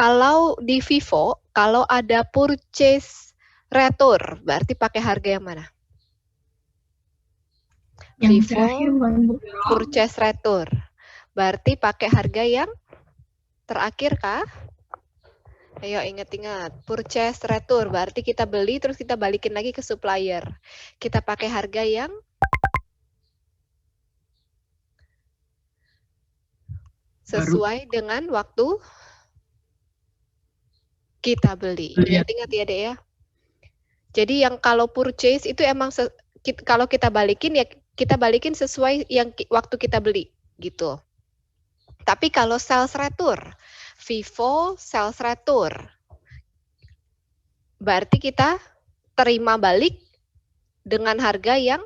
Kalau di Vivo, kalau ada purchase retur, berarti pakai harga yang mana? Yang Vivo terakhir bukan Bu? purchase retur. Berarti pakai harga yang terakhir kah? Ayo ingat-ingat, purchase retur berarti kita beli terus kita balikin lagi ke supplier. Kita pakai harga yang sesuai dengan waktu kita beli. Ingat-ingat ya, Dek ya. Jadi yang kalau purchase itu emang kalau kita balikin ya kita balikin sesuai yang waktu kita beli gitu. Tapi kalau sales retur, Vivo sales retur, berarti kita terima balik dengan harga yang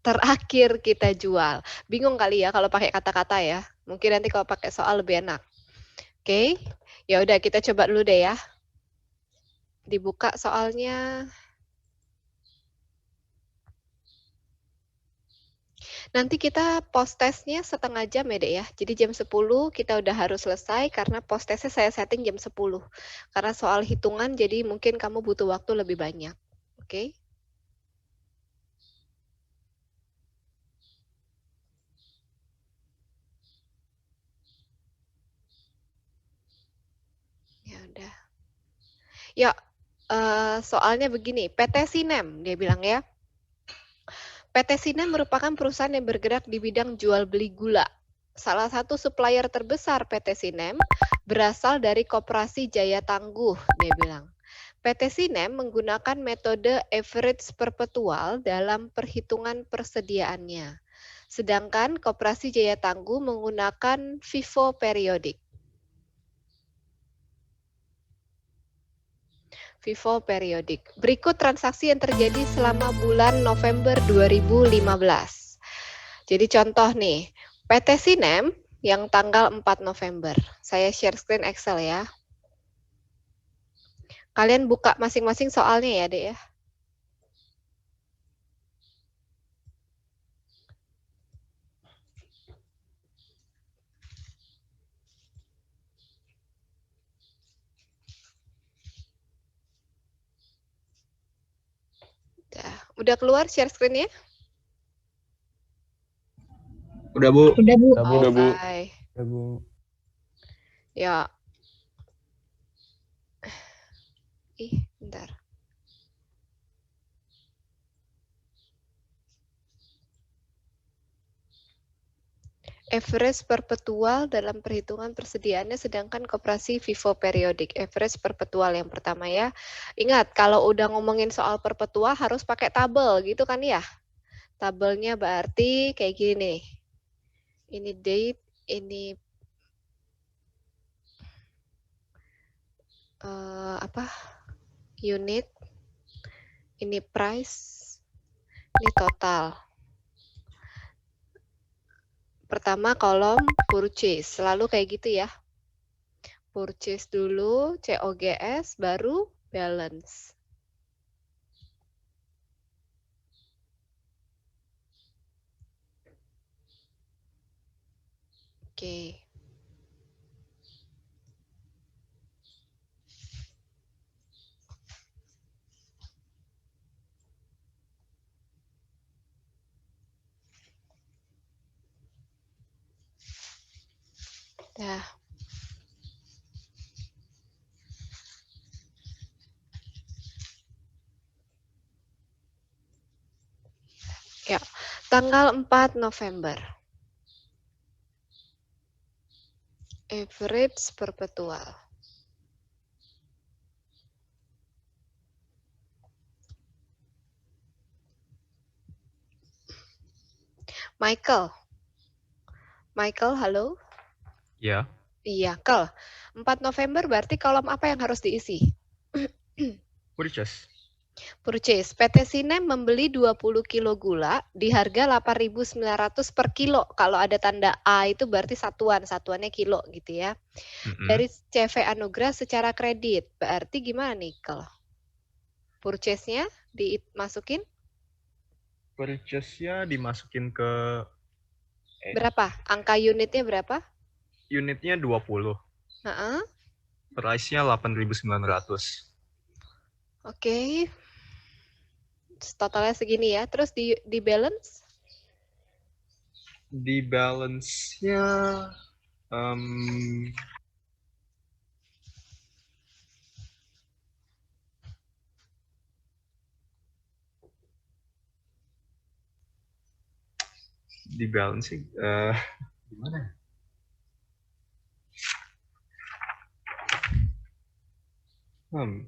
terakhir kita jual. Bingung kali ya kalau pakai kata-kata ya. Mungkin nanti kalau pakai soal lebih enak. Oke, ya udah kita coba dulu deh ya. Dibuka soalnya. Nanti kita post testnya setengah jam ya, Dek ya. Jadi jam 10 kita udah harus selesai karena post testnya saya setting jam 10. Karena soal hitungan jadi mungkin kamu butuh waktu lebih banyak. Oke? Ya udah. Ya, soalnya begini, PT Sinem dia bilang ya. PT Sinem merupakan perusahaan yang bergerak di bidang jual beli gula. Salah satu supplier terbesar PT Sinem berasal dari Koperasi Jaya Tangguh, dia bilang. PT Sinem menggunakan metode average perpetual dalam perhitungan persediaannya. Sedangkan Koperasi Jaya Tangguh menggunakan FIFO periodik. FIFO periodik. Berikut transaksi yang terjadi selama bulan November 2015. Jadi contoh nih, PT Sinem yang tanggal 4 November. Saya share screen Excel ya. Kalian buka masing-masing soalnya ya, Dek ya. Udah keluar share screen-nya? Udah, Bu. Udah, Bu. Udah, Bu. Udah, Bu. Ya. Bentar. Average perpetual dalam perhitungan persediaannya sedangkan koperasi FIFO periodik. Average perpetual yang pertama ya. Ingat, kalau udah ngomongin soal perpetual harus pakai tabel gitu kan ya. Tabelnya berarti kayak gini nih. Ini date, ini unit, ini price, ini total. Pertama kolom purchase, selalu kayak gitu ya. Purchase dulu, COGS, baru balance. Oke. Dah. Ya, tanggal 4 November. Average perpetual. Michael. Michael, halo? Ya. Iya, Kel. 4 November berarti kolom apa yang harus diisi? Purchase. Purchase. PT Sinem membeli 20 kilo gula di harga 8.900 per kilo. Kalau ada tanda A itu berarti satuan, satuannya kilo gitu ya. Dari CV Anugrah secara kredit. Berarti gimana nih kalau purchase-nya dimasukin? Purchase-nya dimasukin ke Berapa? Angka unitnya berapa? Unitnya 20. Heeh. Price-nya 8.900. Oke. Totalnya segini ya. Terus di balance? Di balance-nya em, di balance sih gimana ya? Hmm,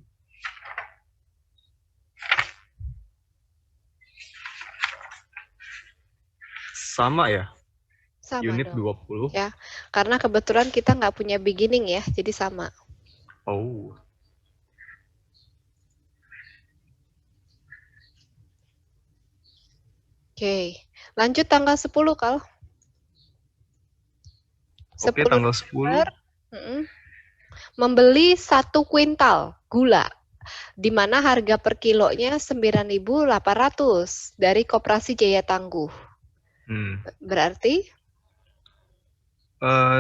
sama ya, Sama unit dong. 20. Ya, karena kebetulan kita nggak punya beginning ya, jadi sama. Oh, Oke, lanjut tanggal 10, Kal. oke, 10 tanggal 10. November, membeli 1 kuintal gula, di mana harga per kilonya 9.800 dari Koperasi Jaya Tangguh. Berarti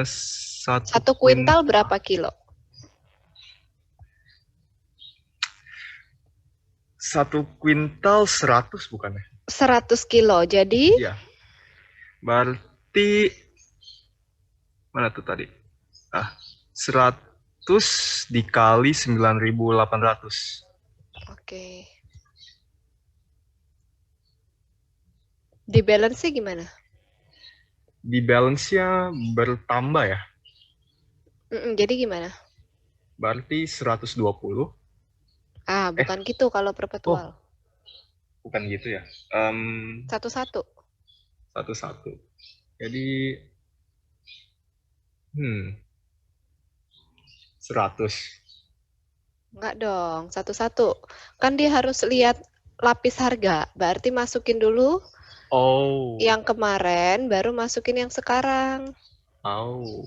Satu 1 kuintal berapa kilo? 1 kuintal 100 bukan ya? 100 kilo, jadi Iya. Berarti mana tuh tadi? 100 dikali 9.800. oke. Di balance-nya gimana? Di balance-nya bertambah ya. Jadi gimana? Berarti 120. Bukan gitu kalau Oh, perpetual. bukan gitu ya. Satu-satu. Satu-satu. Jadi 100. Enggak dong, satu-satu. Kan dia harus lihat lapis harga. Berarti masukin dulu Oh. yang kemarin, baru masukin yang sekarang. Oh.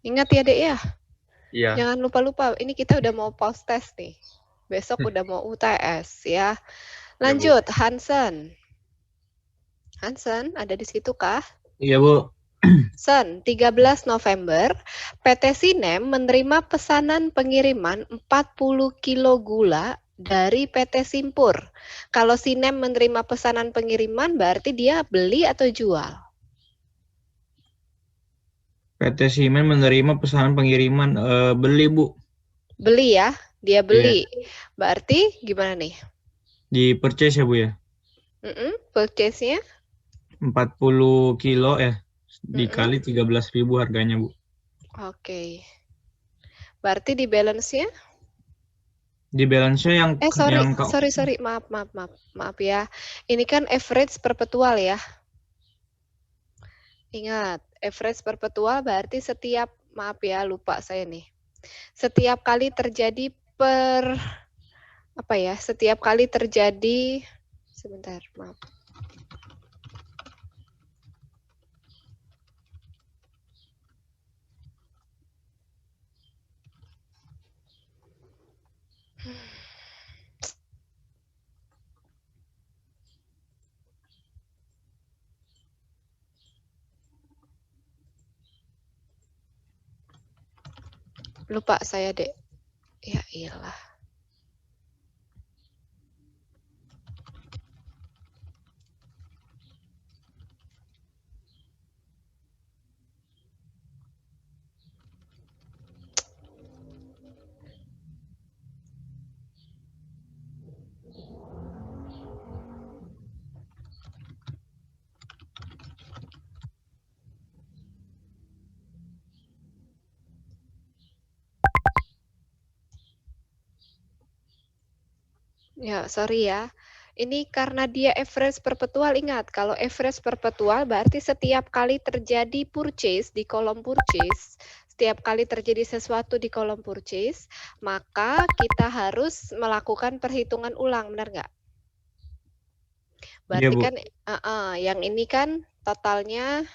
Ingat ya, Dek ya? Iya. Jangan lupa-lupa, ini kita udah mau post test nih. Besok udah mau UTS ya. Lanjut, Hansen. Hansen, ada di situ kah? Iya, Bu. Sen, 13 November, PT Sinem menerima pesanan pengiriman 40 kilo gula dari PT Simpur. Kalau Sinem menerima pesanan pengiriman, berarti dia beli atau jual? PT Simen menerima pesanan pengiriman beli, Bu. Beli ya, dia beli. Berarti gimana nih? Di purchase ya, Bu ya? Purchase-nya? 40 kilo ya, dikali 13.000 harganya, Bu. Oke. Berarti di balance-nya? Di balance-nya yang sorry. Maaf ya. Ini kan average perpetual ya. Ingat, average perpetual berarti setiap, maaf ya, lupa saya nih. Setiap kali terjadi setiap kali terjadi, sebentar, maaf. Lupa saya, Dek. Ya iyalah. Ya, sorry ya. Ini karena dia average perpetual, ingat, kalau average perpetual berarti setiap kali terjadi purchase di kolom purchase, setiap kali terjadi sesuatu di kolom purchase, maka kita harus melakukan perhitungan ulang, benar nggak? Berarti Bu. kan, yang ini kan totalnya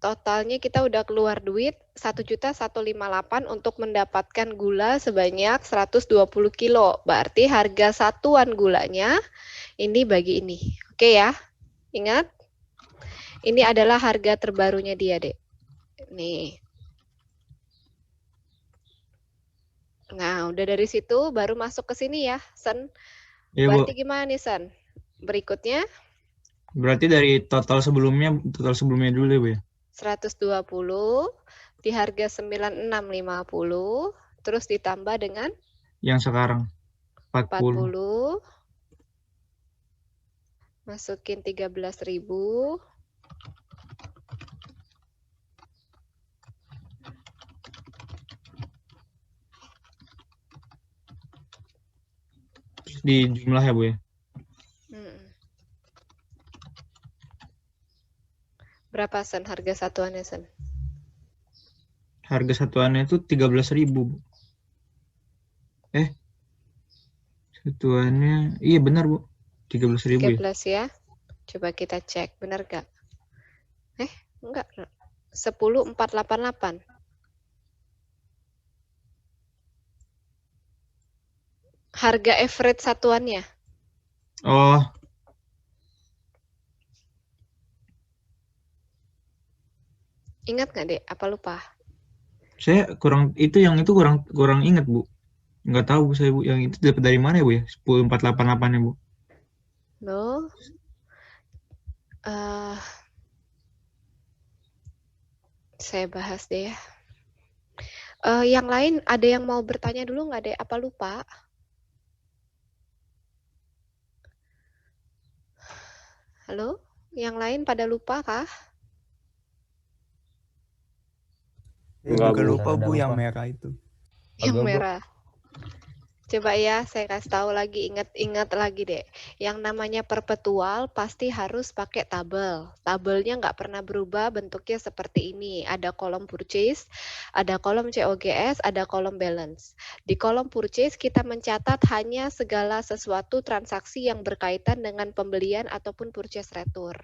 totalnya kita udah keluar duit 1.158.000 untuk mendapatkan gula sebanyak 120 kilo. Berarti harga satuan gulanya ini bagi ini. Oke ya, ingat. Ini adalah harga terbarunya dia, Dek. Nih. Nah, udah dari situ baru masuk ke sini ya, Sen. Iya, Bu. Berarti gimana nih, Sen? Berikutnya Berarti dari total sebelumnya dulu ya, Bu ya? 120 di harga 96.50 terus ditambah dengan Yang sekarang 40. 40 masukin 13.000 Di jumlah ya, Bu ya? Berapa, Sen, harga satuannya, Sen? Harga satuannya itu 13.000, Bu. Satuannya, iya benar, Bu. 13.000 ya? 13 ya. Coba kita cek, benar gak? Enggak. 10.488. Harga average satuannya. Oh, Ingat nggak, Dek? Apa lupa? saya yang itu kurang ingat, Bu. Nggak tahu saya, Bu. Yang itu dapat dari mana ya, Bu ya? 10.488 ya, Bu. Loh. Saya bahas deh ya. Yang lain ada yang mau bertanya dulu nggak, Dek? Apa lupa? Halo? Yang lain pada lupa kah? Enggak, Juga Bu. lupa, Bu, yang merah itu. Yang Agak, Bu. merah. Coba ya, saya kasih tahu lagi, ingat lagi, Dek. Yang namanya perpetual pasti harus pakai tabel. Tabelnya nggak pernah berubah, bentuknya seperti ini. Ada kolom purchase, ada kolom COGS, ada kolom balance. Di kolom purchase kita mencatat hanya segala sesuatu transaksi yang berkaitan dengan pembelian ataupun purchase retur.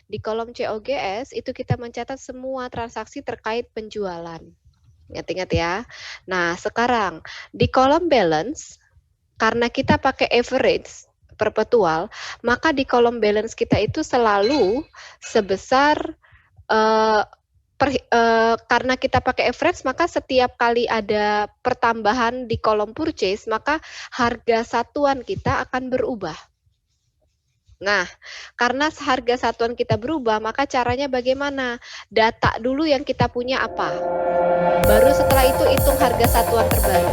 Di kolom COGS itu kita mencatat semua transaksi terkait penjualan. Ingat-ingat ya. Nah, sekarang di kolom balance, karena kita pakai average perpetual, maka di kolom balance kita itu selalu sebesar, karena kita pakai average, maka setiap kali ada pertambahan di kolom purchase, maka harga satuan kita akan berubah. Nah, karena harga satuan kita berubah, maka caranya bagaimana? Data dulu yang kita punya apa? Baru setelah itu hitung harga satuan terbaru.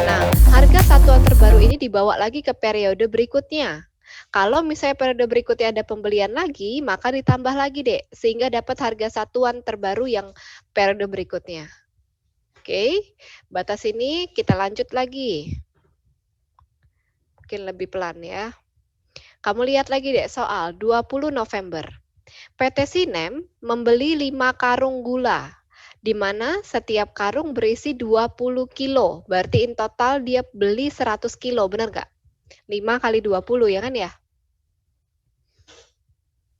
Nah, harga satuan terbaru ini dibawa lagi ke periode berikutnya. Kalau misalnya periode berikutnya ada pembelian lagi, maka ditambah lagi, Dek, sehingga dapat harga satuan terbaru yang periode berikutnya. Oke, batas ini kita lanjut lagi. Mungkin lebih pelan ya. Kamu lihat lagi, Dek, soal 20 November. PT Sinem membeli 5 karung gula, di mana setiap karung berisi 20 kilo. Berarti in total dia beli 100 kilo, benar nggak? 5 kali 20 ya kan ya?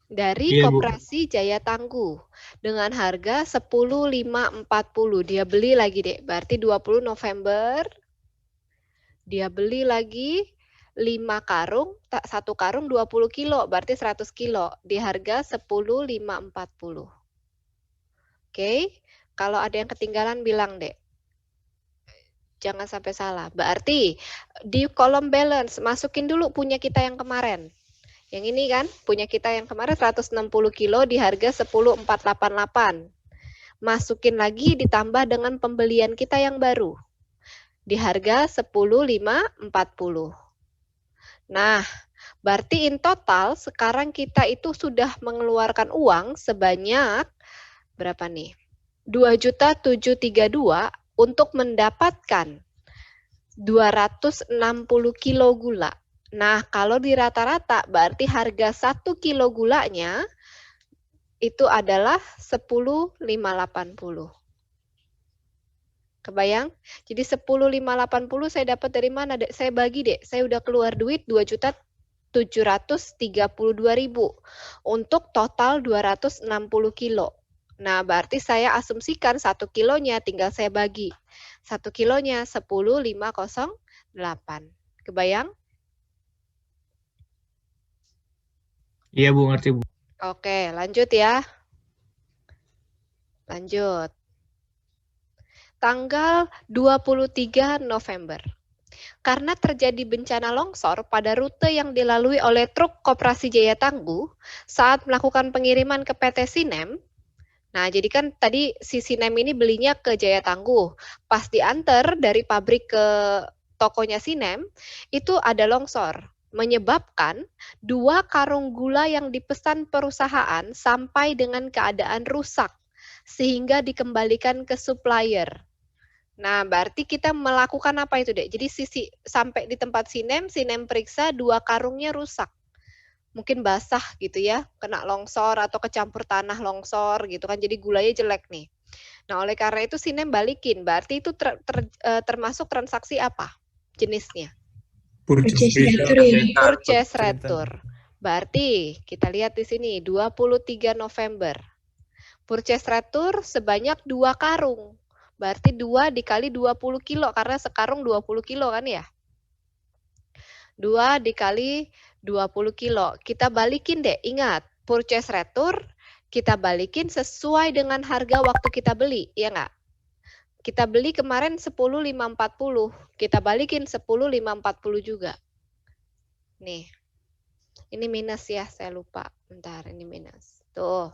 Dari Iya, Bu. Koperasi Jaya Tangguh dengan harga 10.540. Dia beli lagi, Dek. Berarti 20 November dia beli lagi 5 karung, satu karung 20 kilo, berarti 100 kilo di harga 10.540. Oke, kalau ada yang ketinggalan bilang, Dek. Jangan sampai salah. Berarti di kolom balance masukin dulu punya kita yang kemarin. Yang ini kan, punya kita yang kemarin 160 kilo di harga 10.488. Masukin lagi ditambah dengan pembelian kita yang baru. Di harga 10.540. Nah, berarti in total sekarang kita itu sudah mengeluarkan uang sebanyak berapa nih? 2.732 untuk mendapatkan 260 kilo gula. Nah, kalau di rata-rata berarti harga 1 kilo gulanya itu adalah 10.580. Kebayang? Jadi 10.580 saya dapat dari mana, Dek? Saya bagi, Dek. Saya udah keluar duit 2.732.000 untuk total 260 kilo. Nah, berarti saya asumsikan 1 kilonya tinggal saya bagi. 1 kilonya 10,508. Kebayang? Iya Bu, ngerti Bu. Oke, lanjut ya. Lanjut. Tanggal 23 November. Karena terjadi bencana longsor pada rute yang dilalui oleh truk Koperasi Jaya Tangguh saat melakukan pengiriman ke PT Sinem. Nah, jadi kan tadi si Sinem ini belinya ke Jaya Tangguh. Pas diantar dari pabrik ke tokonya Sinem, itu ada longsor. Menyebabkan 2 karung gula yang dipesan perusahaan sampai dengan keadaan rusak. Sehingga dikembalikan ke supplier. Nah, berarti kita melakukan apa itu, Dek? Jadi sampai di tempat Sinem periksa 2 karungnya rusak. Mungkin basah gitu ya, kena longsor atau kecampur tanah longsor gitu kan, jadi gulanya jelek nih. Nah, oleh karena itu Sinem balikin, berarti itu termasuk transaksi apa jenisnya? Purchase retur ya. Purchase retur. Berarti kita lihat di sini 23 November. Purchase retur sebanyak 2 karung. Berarti 2 dikali 20 kilo, karena sekarung 20 kilo kan ya? 2 dikali 20 kilo. Kita balikin deh, ingat, purchase retur kita balikin sesuai dengan harga waktu kita beli, ya nggak? Kita beli kemarin 10.540, kita balikin 10.540 juga. Nih, ini minus ya, saya lupa. Bentar, ini minus. Tuh.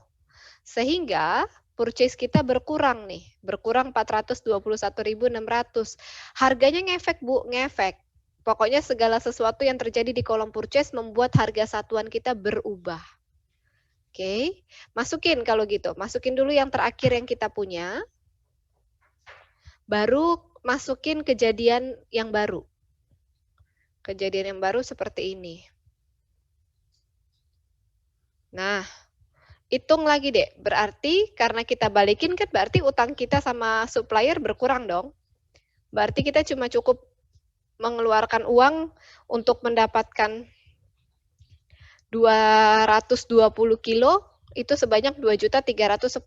Sehingga purchase kita berkurang nih, berkurang 421.600. Harganya ngefek Bu, ngefek. Pokoknya segala sesuatu yang terjadi di kolom purchase membuat harga satuan kita berubah. Oke, masukin kalau gitu. Masukin dulu yang terakhir yang kita punya. Baru masukin kejadian yang baru. Kejadian yang baru seperti ini. Nah, hitung lagi deh, berarti karena kita balikin kan berarti utang kita sama supplier berkurang dong. Berarti kita cuma cukup mengeluarkan uang untuk mendapatkan 220 kilo, itu sebanyak 2.310.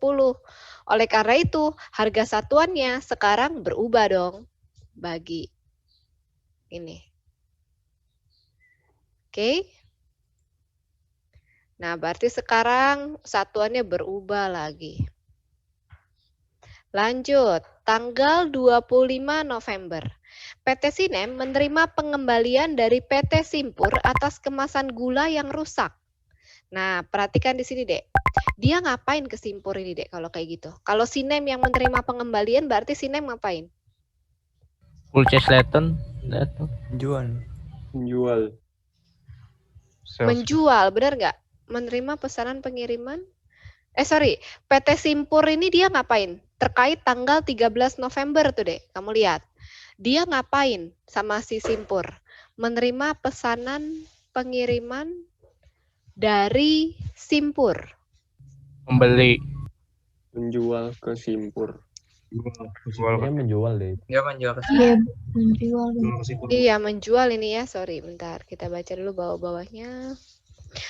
Oleh karena itu, harga satuannya sekarang berubah dong. Bagi ini. Oke. Nah, berarti sekarang satuannya berubah lagi. Lanjut, tanggal 25 November. PT Sinem menerima pengembalian dari PT Simpur atas kemasan gula yang rusak. Nah, perhatikan di sini, Dek. Dia ngapain ke Simpur ini, Dek, kalau kayak gitu? Kalau Sinem yang menerima pengembalian, berarti Sinem ngapain? Purchase letter. Menjual. Menjual, benar nggak? Menerima pesanan pengiriman? PT Simpur ini dia ngapain? Terkait tanggal 13 November tuh, Dek. Kamu lihat. Dia ngapain sama si Simpur? Menerima pesanan pengiriman dari Simpur. Membeli. Menjual ke Simpur. Jual Kayaknya menjual deh. Iya, menjual. Iya, menjual ini ya. Sorry, bentar. Kita baca dulu bawah-bawahnya.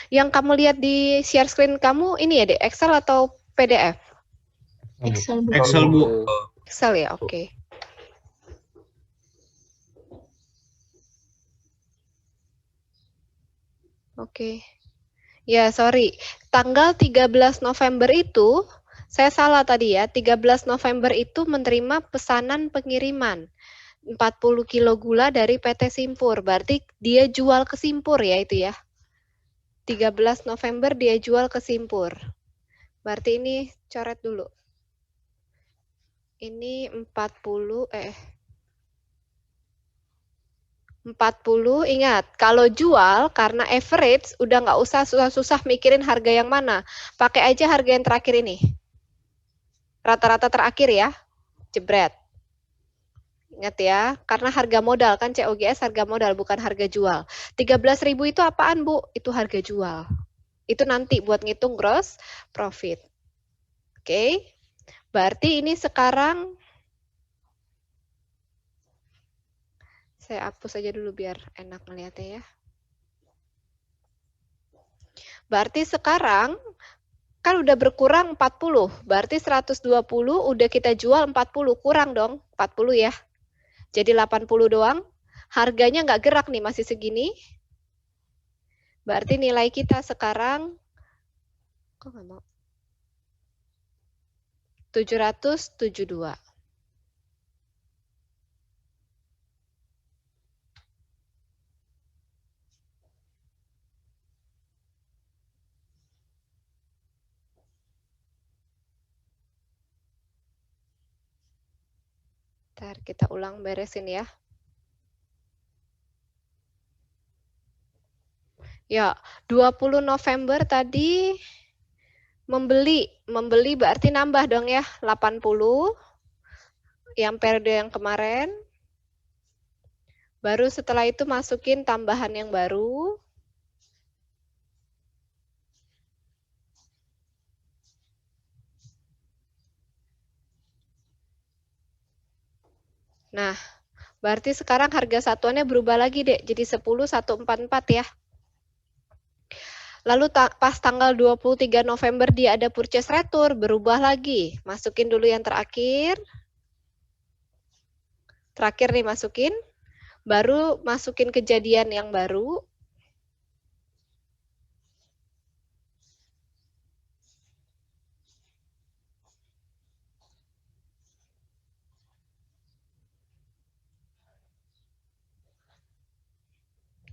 Yang kamu lihat di share screen kamu ini ya, Dek, Excel atau PDF? Excel. Excel Bu. Excel ya, oke. Oke. Ya, sorry. Tanggal 13 November itu, saya salah tadi ya, 13 November itu menerima pesanan pengiriman 40 kilo gula dari PT Simpur. Berarti dia jual ke Simpur ya itu ya. 13 November dia jual ke Simpur. Berarti ini coret dulu. Ini 40, 40, ingat, kalau jual karena average udah nggak usah susah-susah mikirin harga yang mana. Pakai aja harga yang terakhir ini. Rata-rata terakhir ya, jebret. Ingat ya, karena harga modal kan COGS harga modal bukan harga jual. 13.000 itu apaan Bu? Itu harga jual. Itu nanti buat ngitung gross profit. Oke, berarti ini sekarang saya hapus aja dulu biar enak melihatnya ya. Berarti sekarang Kan udah berkurang 40, berarti 120 udah kita jual 40, kurang dong 40 ya. Jadi 80 doang, harganya nggak gerak nih, masih segini. Berarti nilai kita sekarang, kok nggak mau? 772. Ntar kita ulang beresin ya. Ya, 20 November tadi membeli berarti nambah dong ya, 80 yang periode yang kemarin. Baru setelah itu masukin tambahan yang baru. Nah, berarti sekarang harga satuannya berubah lagi, Dek. Jadi 10.144 ya. Lalu pas tanggal 23 November dia ada purchase retur, berubah lagi. Masukin dulu yang terakhir. Terakhir nih masukin. Baru masukin kejadian yang baru.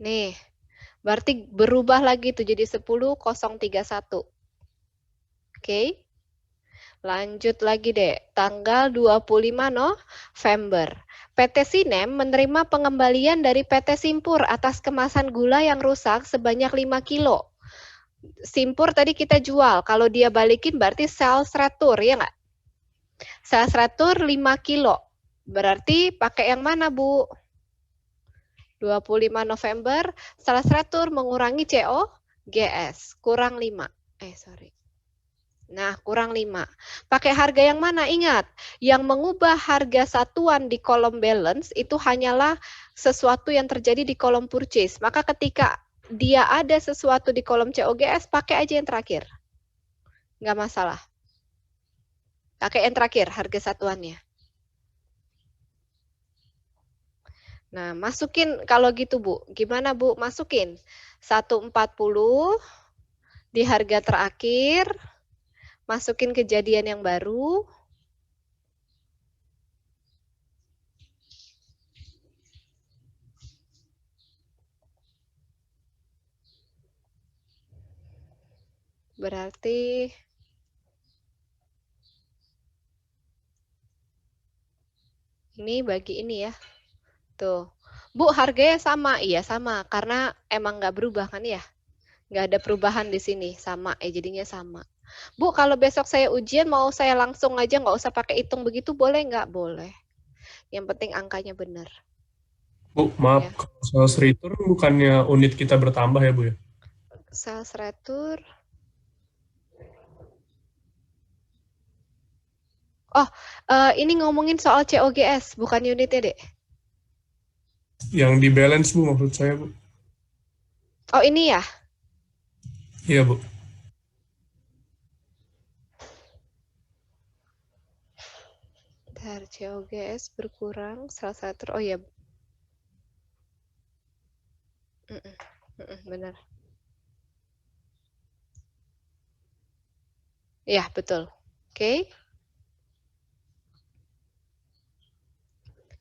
Nih, berarti berubah lagi tuh jadi 10.031. Oke. Lanjut lagi deh, tanggal 25 November. PT Sinem menerima pengembalian dari PT Simpur atas kemasan gula yang rusak sebanyak 5 kilo. Simpur tadi kita jual, kalau dia balikin berarti sales retur, ya nggak? Sales retur 5 kilo. Berarti pakai yang mana, Bu? 25 November, sales retur mengurangi COGS, kurang 5. Nah, kurang 5. Pakai harga yang mana? Ingat, yang mengubah harga satuan di kolom balance itu hanyalah sesuatu yang terjadi di kolom purchase. Maka ketika dia ada sesuatu di kolom COGS, pakai aja yang terakhir. Nggak masalah. Pakai yang terakhir, harga satuannya. Nah, masukin kalau gitu, Bu. Gimana, Bu? Masukin 140 di harga terakhir. Masukin kejadian yang baru. Berarti ini bagi ini ya. Tuh. Bu, harganya sama. Iya, sama. Karena emang nggak berubah kan ya? Nggak ada perubahan di sini. Sama. Jadinya sama. Bu, kalau besok saya ujian, mau saya langsung aja, nggak usah pakai hitung begitu, boleh nggak? Boleh. Yang penting angkanya benar. Bu, maaf, Ya. kalau sales return bukannya unit kita bertambah ya, Bu ya? Sales retur. Oh, ini ngomongin soal COGS, bukan unitnya, Dek. Yang di balance, Bu, maksud saya, Bu. Oh, ini ya? Iya, Bu. Bentar, COGS berkurang, sales retur. Oh iya. Benar. Ya, betul. Oke.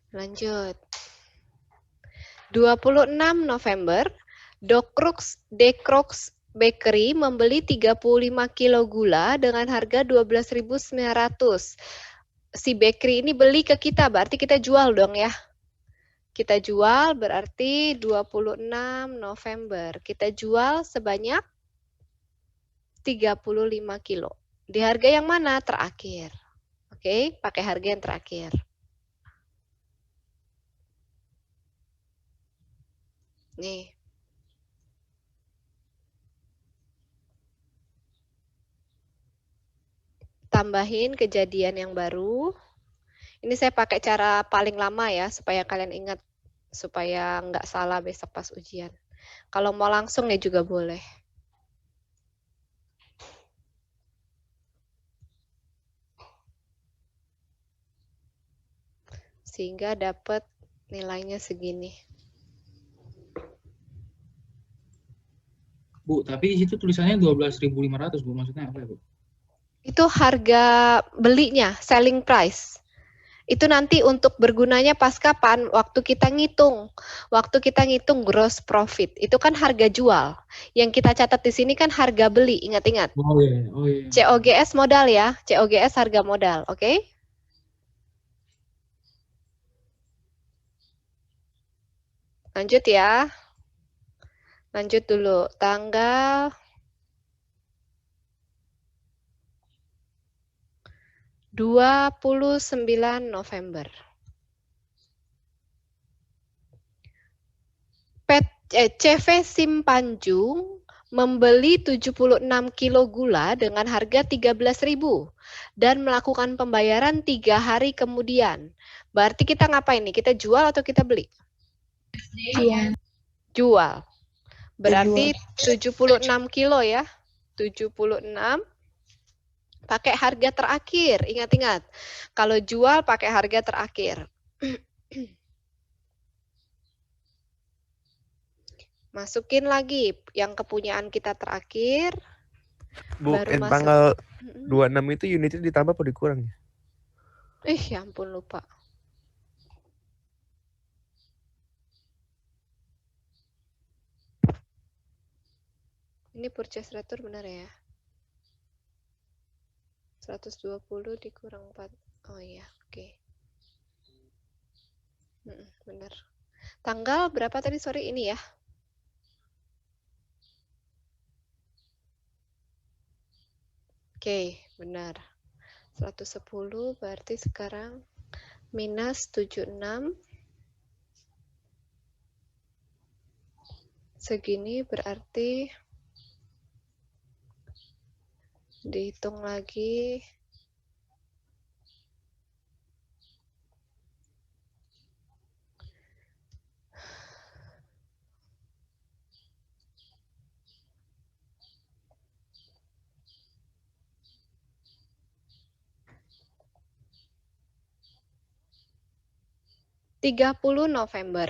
Lanjut. 26 November, Decrox Bakery membeli 35 kilo gula dengan harga 12.900. Si bakery ini beli ke kita, berarti kita jual dong ya. Kita jual berarti 26 November. Kita jual sebanyak 35 kilo. Di harga yang mana? Terakhir. Oke, pakai harga yang terakhir. Nih. Tambahin kejadian yang baru. Ini saya pakai cara paling lama ya, supaya kalian ingat. Supaya nggak salah besok pas ujian. Kalau mau langsung ya juga boleh. Sehingga dapat nilainya segini. Bu, tapi di situ tulisannya 12.500, Bu. Maksudnya apa ya, Bu? Itu harga belinya, selling price. Itu nanti untuk bergunanya pas kapan? Waktu kita ngitung. Waktu kita ngitung gross profit. Itu kan harga jual. Yang kita catat di sini kan harga beli. Ingat-ingat. Oh iya, oh iya. COGS modal ya. COGS harga modal. Oke? Lanjut ya. Lanjut dulu. Tanggal 29 November. CV Simpanjung membeli 76 kilo gula dengan harga 13.000 dan melakukan pembayaran 3 hari kemudian. Berarti kita ngapain nih? Kita jual atau kita beli? Jual. Jual. Berarti 76 kilo ya. 76 pakai harga terakhir. Ingat-ingat. Kalau jual pakai harga terakhir. Masukin lagi yang kepunyaan kita terakhir. Bu, Baru masuk. tanggal 26 itu unitnya ditambah apa dikurang? Ya ampun lupa. Ini purchase retur benar ya? 120 dikurang 4. Oh iya, oke. Benar. Tanggal berapa tadi? Sorry, ini ya. Oke, benar. 110 berarti sekarang minus 76. Segini berarti dihitung lagi. (30 November).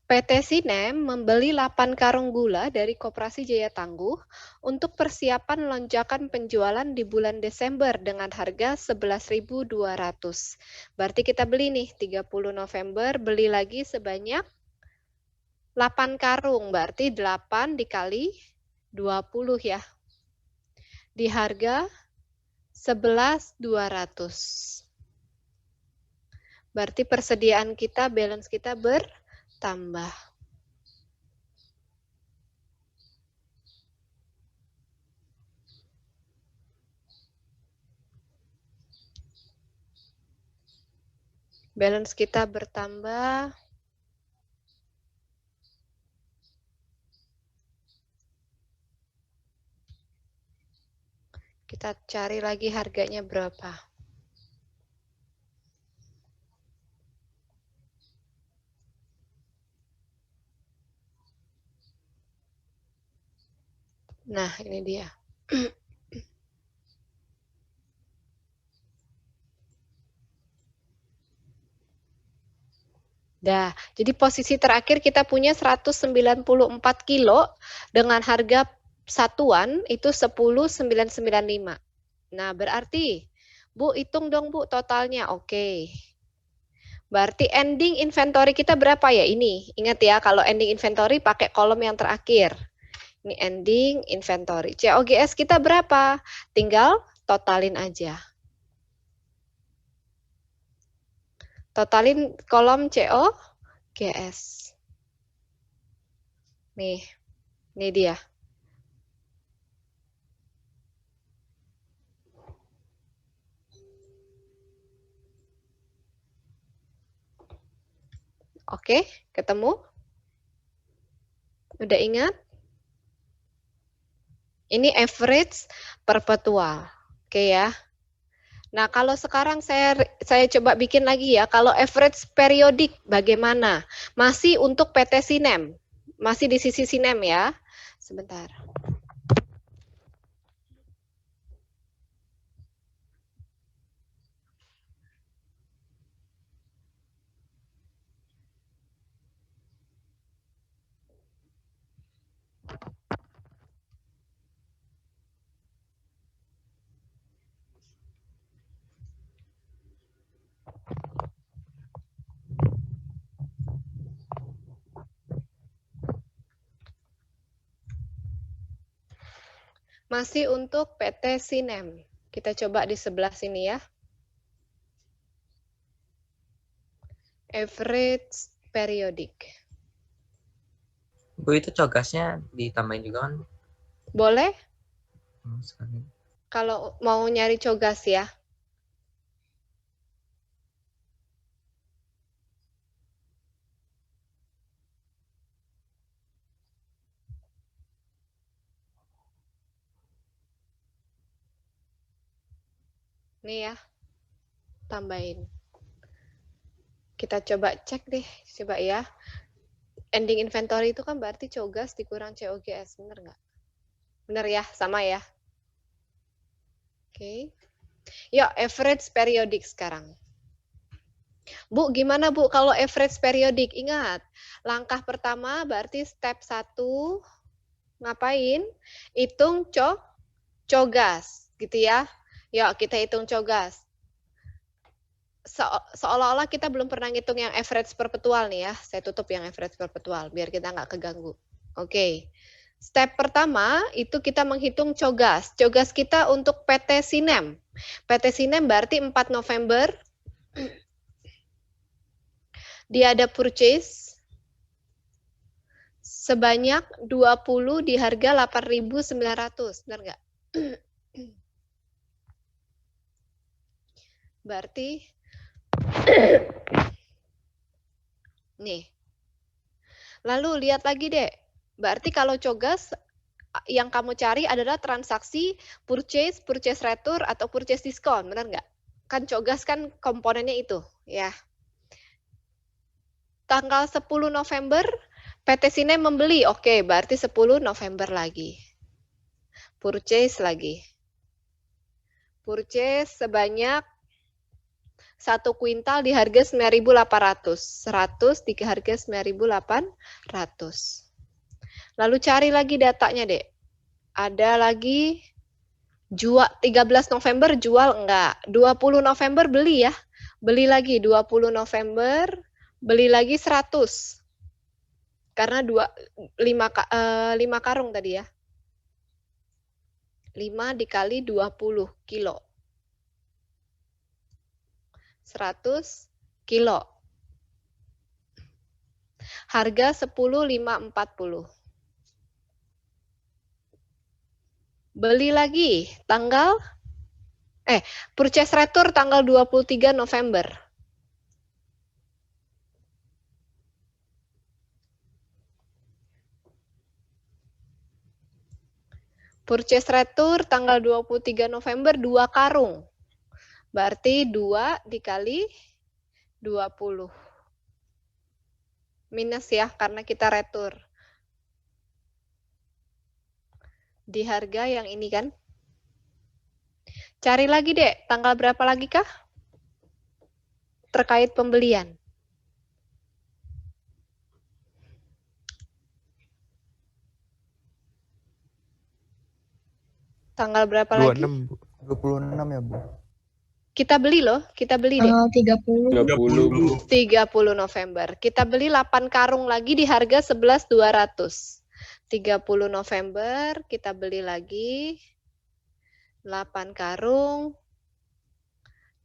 PT Sinem membeli 8 karung gula dari Koperasi Jaya Tangguh untuk persiapan lonjakan penjualan di bulan Desember dengan harga 11.200. Berarti kita beli nih 30 November, beli lagi sebanyak 8 karung, berarti 8 dikali 20 ya. Di harga 11.200. Berarti persediaan kita, balance kita bertambah. Balance kita bertambah. Kita cari lagi harganya berapa. Nah, ini dia. Dah, jadi posisi terakhir kita punya 194 kilo dengan harga satuan itu 10.995. Nah, berarti Bu hitung dong Bu totalnya. Oke. Berarti ending inventory kita berapa ya ini? Ingat ya, kalau ending inventory pakai kolom yang terakhir. Ini ending inventory. COGS kita berapa? Tinggal totalin aja. Totalin kolom COGS. Nih, ini dia. Oke, ketemu? Udah ingat? Ini average perpetual. Oke ya. Nah, kalau sekarang saya coba bikin lagi ya. Kalau average periodik bagaimana? Masih untuk PT Sinem. Masih di sisi Sinem ya. Sebentar. Masih untuk PT Sinem. Kita coba di sebelah sini ya. Average periodic. Bu, itu cogasnya ditambahin juga kan? Boleh? Sekali. Kalau mau nyari cogas ya. Nih ya. Tambahin. Kita coba cek deh. Coba ya. Ending inventory itu kan berarti cogas dikurang COGS. Bener nggak? Bener ya? Sama ya? Oke. Yuk, average periodic sekarang. Bu, gimana Bu kalau average periodic? Ingat, langkah pertama berarti step 1, ngapain? Hitung cogas, gitu ya. Yuk, kita hitung cogas. Seolah-olah kita belum pernah ngitung yang average perpetual nih ya. Saya tutup yang average perpetual, biar kita nggak keganggu. Oke. Step pertama itu kita menghitung cogas. Cogas kita untuk PT Sinem. PT Sinem berarti 4 November. Dia ada purchase sebanyak 20 di harga 8.900. Benar nggak? Berarti nih. Lalu lihat lagi deh. Berarti kalau cogas yang kamu cari adalah transaksi purchase, purchase retur, atau purchase diskon. Benar nggak? Kan cogas kan komponennya itu. Ya. Tanggal 10 November PT Sinem membeli. Oke, berarti 10 November lagi. Purchase lagi. Purchase sebanyak 1 kuintal di harga 9.800. 100 di harga 9.800. Lalu cari lagi datanya, Dek. Ada lagi jual 13 November jual enggak? 20 November beli ya. Beli lagi 20 November, beli lagi 100. Karena 5 karung tadi ya. 5 dikali 20 kilo. 100 kilo. Harga 10.540. Beli lagi tanggal purchase retur tanggal 23 November. Purchase retur tanggal 23 November 2 karung. Berarti 2 dikali 20. Minus ya, karena kita retur. Di harga yang ini kan. Cari lagi deh, tanggal berapa lagi kah? Terkait pembelian. Tanggal berapa lagi? 26, Bu. 26 ya, Bu. Kita beli loh, kita beli deh. Tanggal 30. 30, Bu. 30 November. Kita beli 8 karung lagi di harga 11.200. 30 November kita beli lagi 8 karung.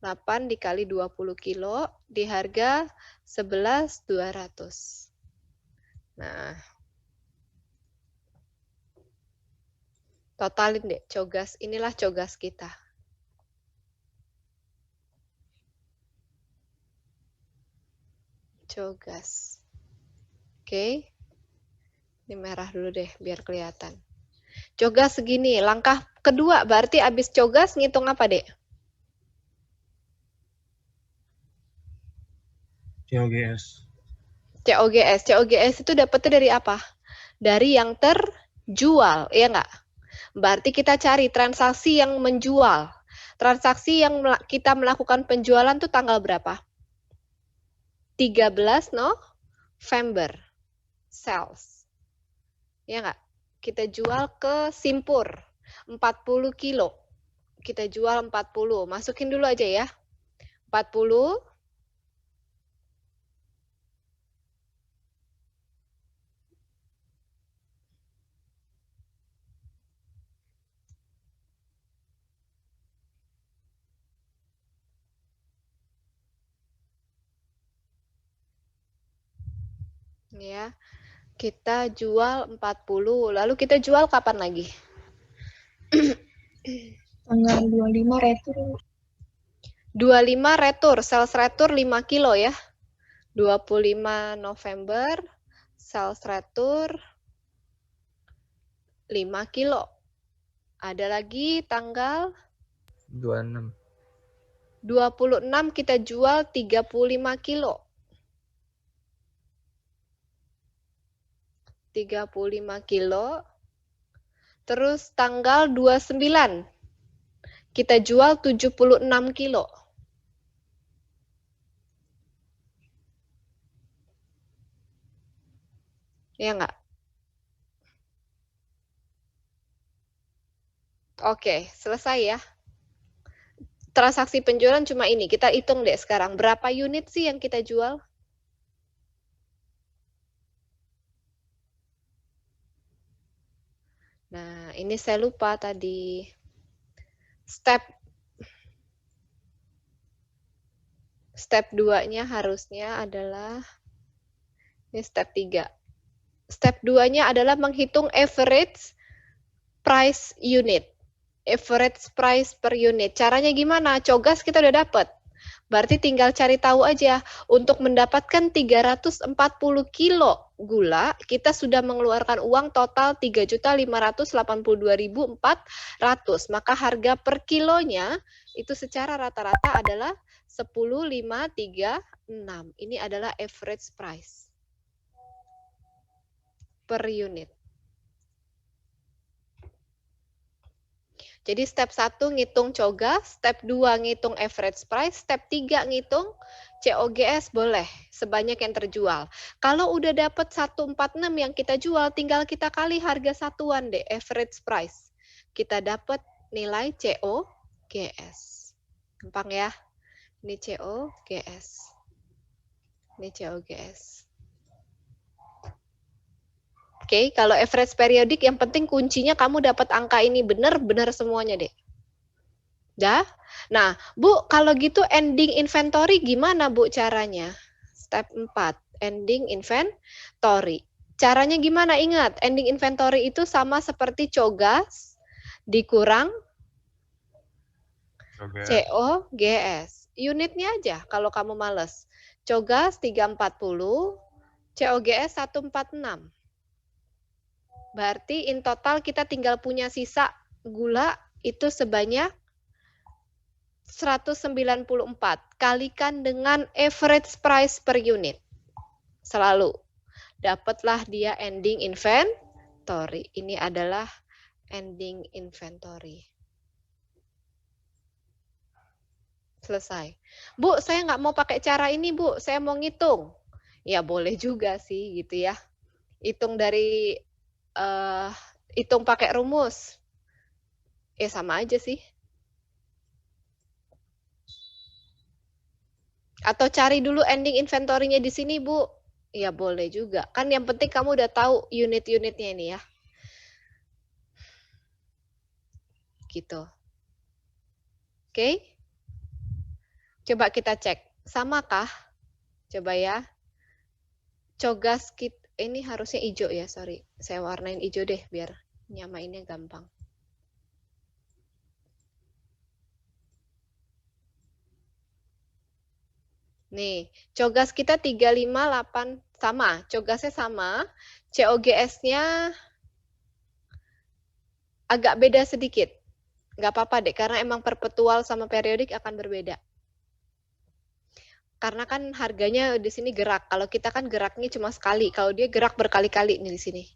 8 dikali 20 kilo di harga 11.200. Nah. Totalin deh cogas. Inilah cogas kita. Cogas. Oke. Ini merah dulu deh biar kelihatan. Cogas segini. Langkah kedua berarti habis cogas ngitung apa, Dek? COGS. COGS. COGS itu dapetnya dari apa? Dari yang terjual, ya nggak? Berarti kita cari transaksi yang menjual. Transaksi yang kita melakukan penjualan tuh tanggal berapa? 13 November. Sales. Ya nggak? Kita jual ke Simpur. 40 kilo. Kita jual 40. Masukin dulu aja ya. 40. Ya. Kita jual 40. Lalu kita jual kapan lagi? Tanggal 25 retur. 25 retur, sales retur 5 kilo ya. 25 November, sales retur 5 kilo. Ada lagi tanggal 26. 26 kita jual 35 kilo. 35 kilo. Terus tanggal 29 kita jual 76 kilo. Ya nggak? Oke, selesai ya. Transaksi penjualan cuma ini. Kita hitung deh sekarang. Berapa unit sih yang kita jual? Nah, ini saya lupa tadi. Step 2-nya harusnya adalah ini step 3. Step 2-nya adalah menghitung average price unit. Average price per unit. Caranya gimana? Cogas kita udah dapat. Berarti tinggal cari tahu aja. Untuk mendapatkan 340 kilo gula, kita sudah mengeluarkan uang total 3.582.400. Maka harga per kilonya itu secara rata-rata adalah 10.536. Ini adalah average price per unit. Jadi step 1 ngitung cogas, step 2 ngitung average price, step 3 ngitung COGS boleh sebanyak yang terjual. Kalau udah dapat 146 yang kita jual, tinggal kita kali harga satuan deh, average price. Kita dapat nilai COGS. Gampang ya? Ini COGS. Ini COGS. Oke, kalau average periodik yang penting kuncinya kamu dapat angka ini benar-benar semuanya deh. Dah? Nah, Bu, kalau gitu ending inventory gimana Bu caranya? Step 4, ending inventory. Caranya gimana? Ingat, ending inventory itu sama seperti cogas dikurang COGS. Unitnya aja kalau kamu males. Cogas 340, COGS 146. Berarti in total kita tinggal punya sisa gula itu sebanyak 194. Kalikan dengan average price per unit. Selalu. Dapatlah dia ending inventory. Ini adalah ending inventory. Selesai. Bu, saya nggak mau pakai cara ini, Bu. Saya mau ngitung. Ya boleh juga sih gitu ya. Hitung dari hitung pakai rumus. Ya sama aja sih. Atau cari dulu ending inventory-nya di sini, Bu. Ya boleh juga. Kan yang penting kamu udah tahu unit-unitnya ini ya. Gitu. Oke. Coba kita cek. Samakah? Coba ya. Cogas kita ini harusnya hijau ya, sorry. Saya warnain hijau deh biar nyamainnya gampang. Nih, cogas kita 358 sama, cogasnya sama, COGS-nya agak beda sedikit. Nggak apa-apa deh, karena emang perpetual sama periodik akan berbeda. Karena kan harganya di sini gerak. Kalau kita kan geraknya cuma sekali. Kalau dia gerak berkali-kali nih di sini.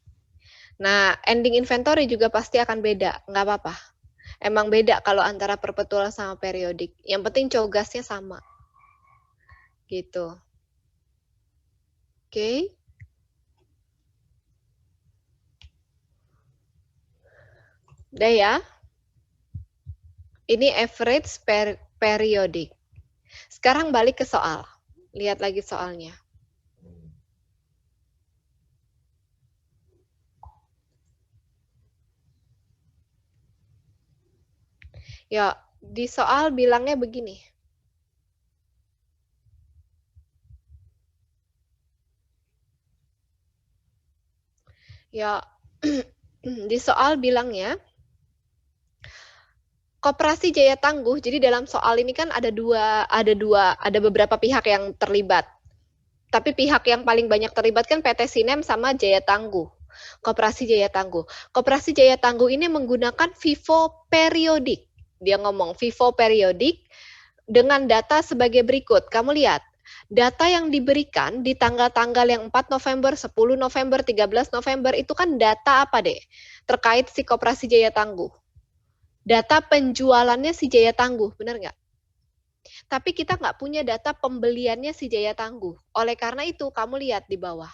Nah, ending inventory juga pasti akan beda. Nggak apa-apa. Emang beda kalau antara perpetual sama periodik. Yang penting cogasnya sama. Gitu. Oke. Udah ya. Ini average periodik. Sekarang balik ke soal. Lihat lagi soalnya. Ya, di soal bilangnya begini. Ya, di soal bilangnya Koperasi Jaya Tangguh. Jadi dalam soal ini kan ada beberapa pihak yang terlibat. Tapi pihak yang paling banyak terlibat kan PT Sinem sama Jaya Tangguh. Koperasi Jaya Tangguh. Koperasi Jaya Tangguh ini menggunakan FIFO periodik. Dia ngomong FIFO periodik dengan data sebagai berikut. Kamu lihat, data yang diberikan di tanggal-tanggal yang 4 November, 10 November, 13 November itu kan data apa deh? Terkait si Koperasi Jaya Tangguh. Data penjualannya si Jaya Tangguh, benar nggak? Tapi kita nggak punya data pembeliannya si Jaya Tangguh. Oleh karena itu, kamu lihat di bawah.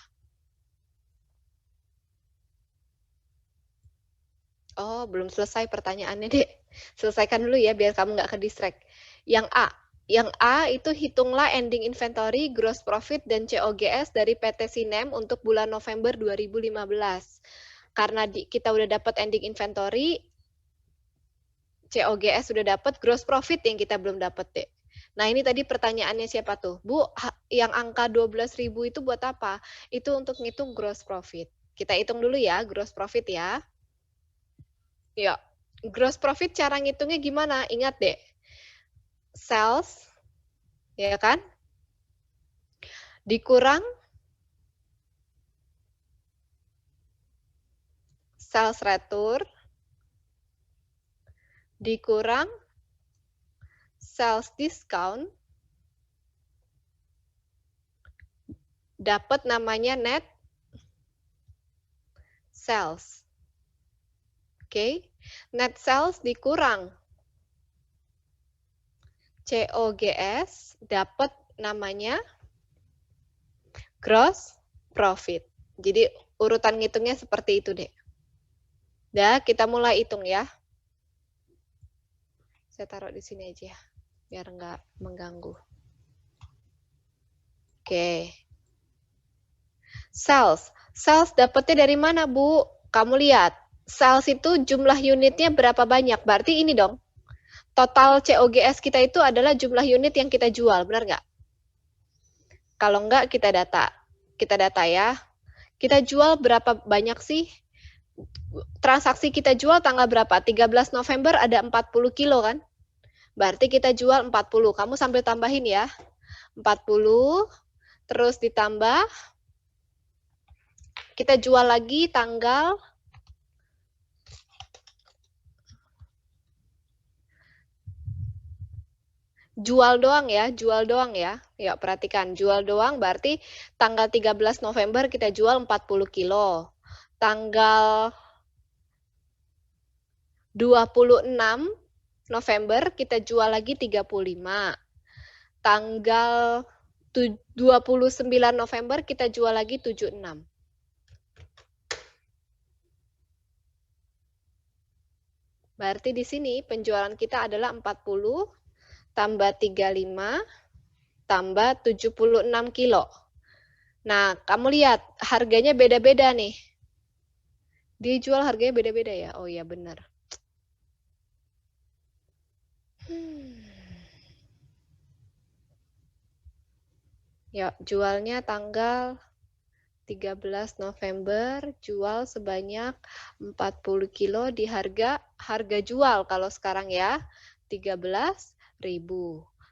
Oh, belum selesai pertanyaannya, Dek. Selesaikan dulu ya, biar kamu nggak ke-distract. Yang A. Yang A itu hitunglah ending inventory, gross profit, dan COGS dari PT Sinem untuk bulan November 2015. Karena kita udah dapat ending inventory, COGS sudah dapat, gross profit yang kita belum dapat, Dek. Nah, ini tadi pertanyaannya siapa tuh? Bu, yang angka 12.000 itu buat apa? Itu untuk ngitung gross profit. Kita hitung dulu ya, gross profit ya. Ya, gross profit cara ngitungnya gimana? Ingat, Dek. Sales, ya kan? Dikurang sales return, dikurang sales discount, dapat namanya net sales. Oke, net sales dikurang COGS, dapat namanya gross profit. Jadi urutan ngitungnya seperti itu, Dek. Dah, kita mulai hitung ya. Saya taruh di sini aja, biar nggak mengganggu. Oke. Sales. Sales dapatnya dari mana, Bu? Kamu lihat. Sales itu jumlah unitnya berapa banyak? Berarti ini dong. Total COGS kita itu adalah jumlah unit yang kita jual, benar nggak? Kalau nggak, kita data. Kita data ya. Kita jual berapa banyak sih? Transaksi kita jual tanggal berapa? 13 November ada 40 kilo kan? Berarti kita jual 40. Kamu sambil tambahin ya. 40, terus ditambah. Kita jual lagi tanggal jual doang ya. Ya, perhatikan, jual doang berarti tanggal 13 November kita jual 40 kilo. Tanggal 26 November kita jual lagi 35. Tanggal 29 November kita jual lagi 76. Berarti di sini penjualan kita adalah 40 tambah 35 tambah 76 kilo. Nah, kamu lihat harganya beda-beda nih. Dia jual harganya beda-beda ya? Oh iya benar. Ya, jualnya tanggal 13 November, jual sebanyak 40 kilo di harga jual kalau sekarang ya, 13.000.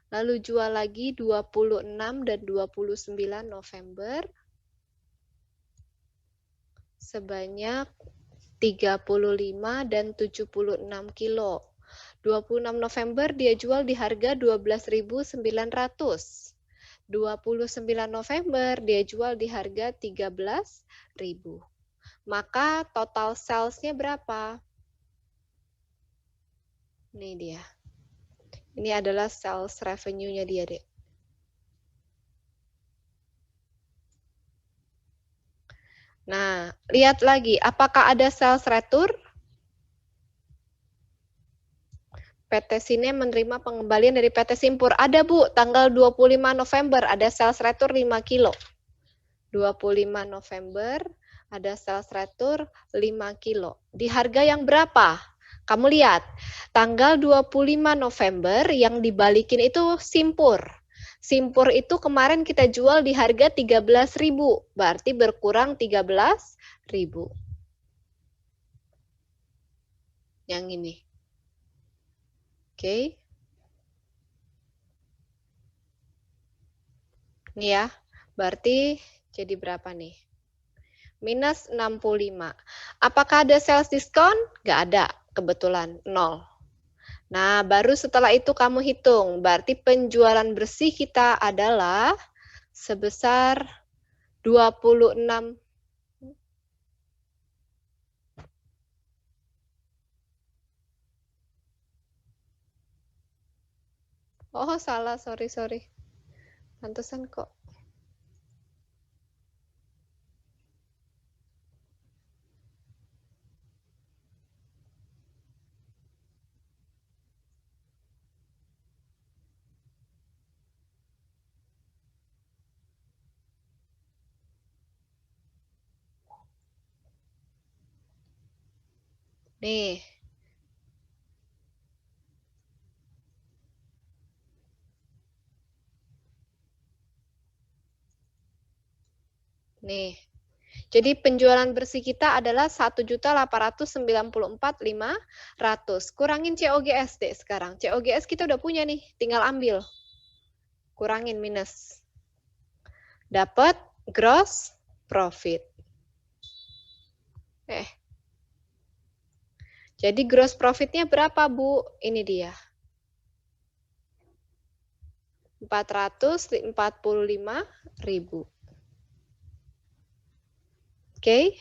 Lalu jual lagi 26 dan 29 November sebanyak 35 dan 76 kilo. 26 November dia jual di harga 12.900. 29 November dia jual di harga 13.000. Maka total sales-nya berapa? Ini dia. Ini adalah sales revenue-nya dia, Dek. Nah, lihat lagi, apakah ada sales return? PT Sinem menerima pengembalian dari PT Simpur. Ada, Bu, tanggal 25 November ada sales return 5 kilo. 25 November ada sales return 5 kilo. Di harga yang berapa? Kamu lihat, tanggal 25 November yang dibalikin itu Simpur. Simpur itu kemarin kita jual di harga 13.000, berarti berkurang 13.000. Yang ini. Oke. Ini ya. Berarti jadi berapa nih? Minus 65. Apakah ada sales diskon? Nggak ada. Kebetulan 0. Nah, baru setelah itu kamu hitung. Berarti penjualan bersih kita adalah sebesar 26. Oh, salah. Sorry. Pantesan kok. Nih. Nih. Jadi penjualan bersih kita adalah 1.894.500. Kurangin COGS deh sekarang. COGS kita udah punya nih, tinggal ambil. Kurangin minus. Dapat gross profit. Jadi gross profitnya berapa, Bu? Ini dia. 445.000. Oke.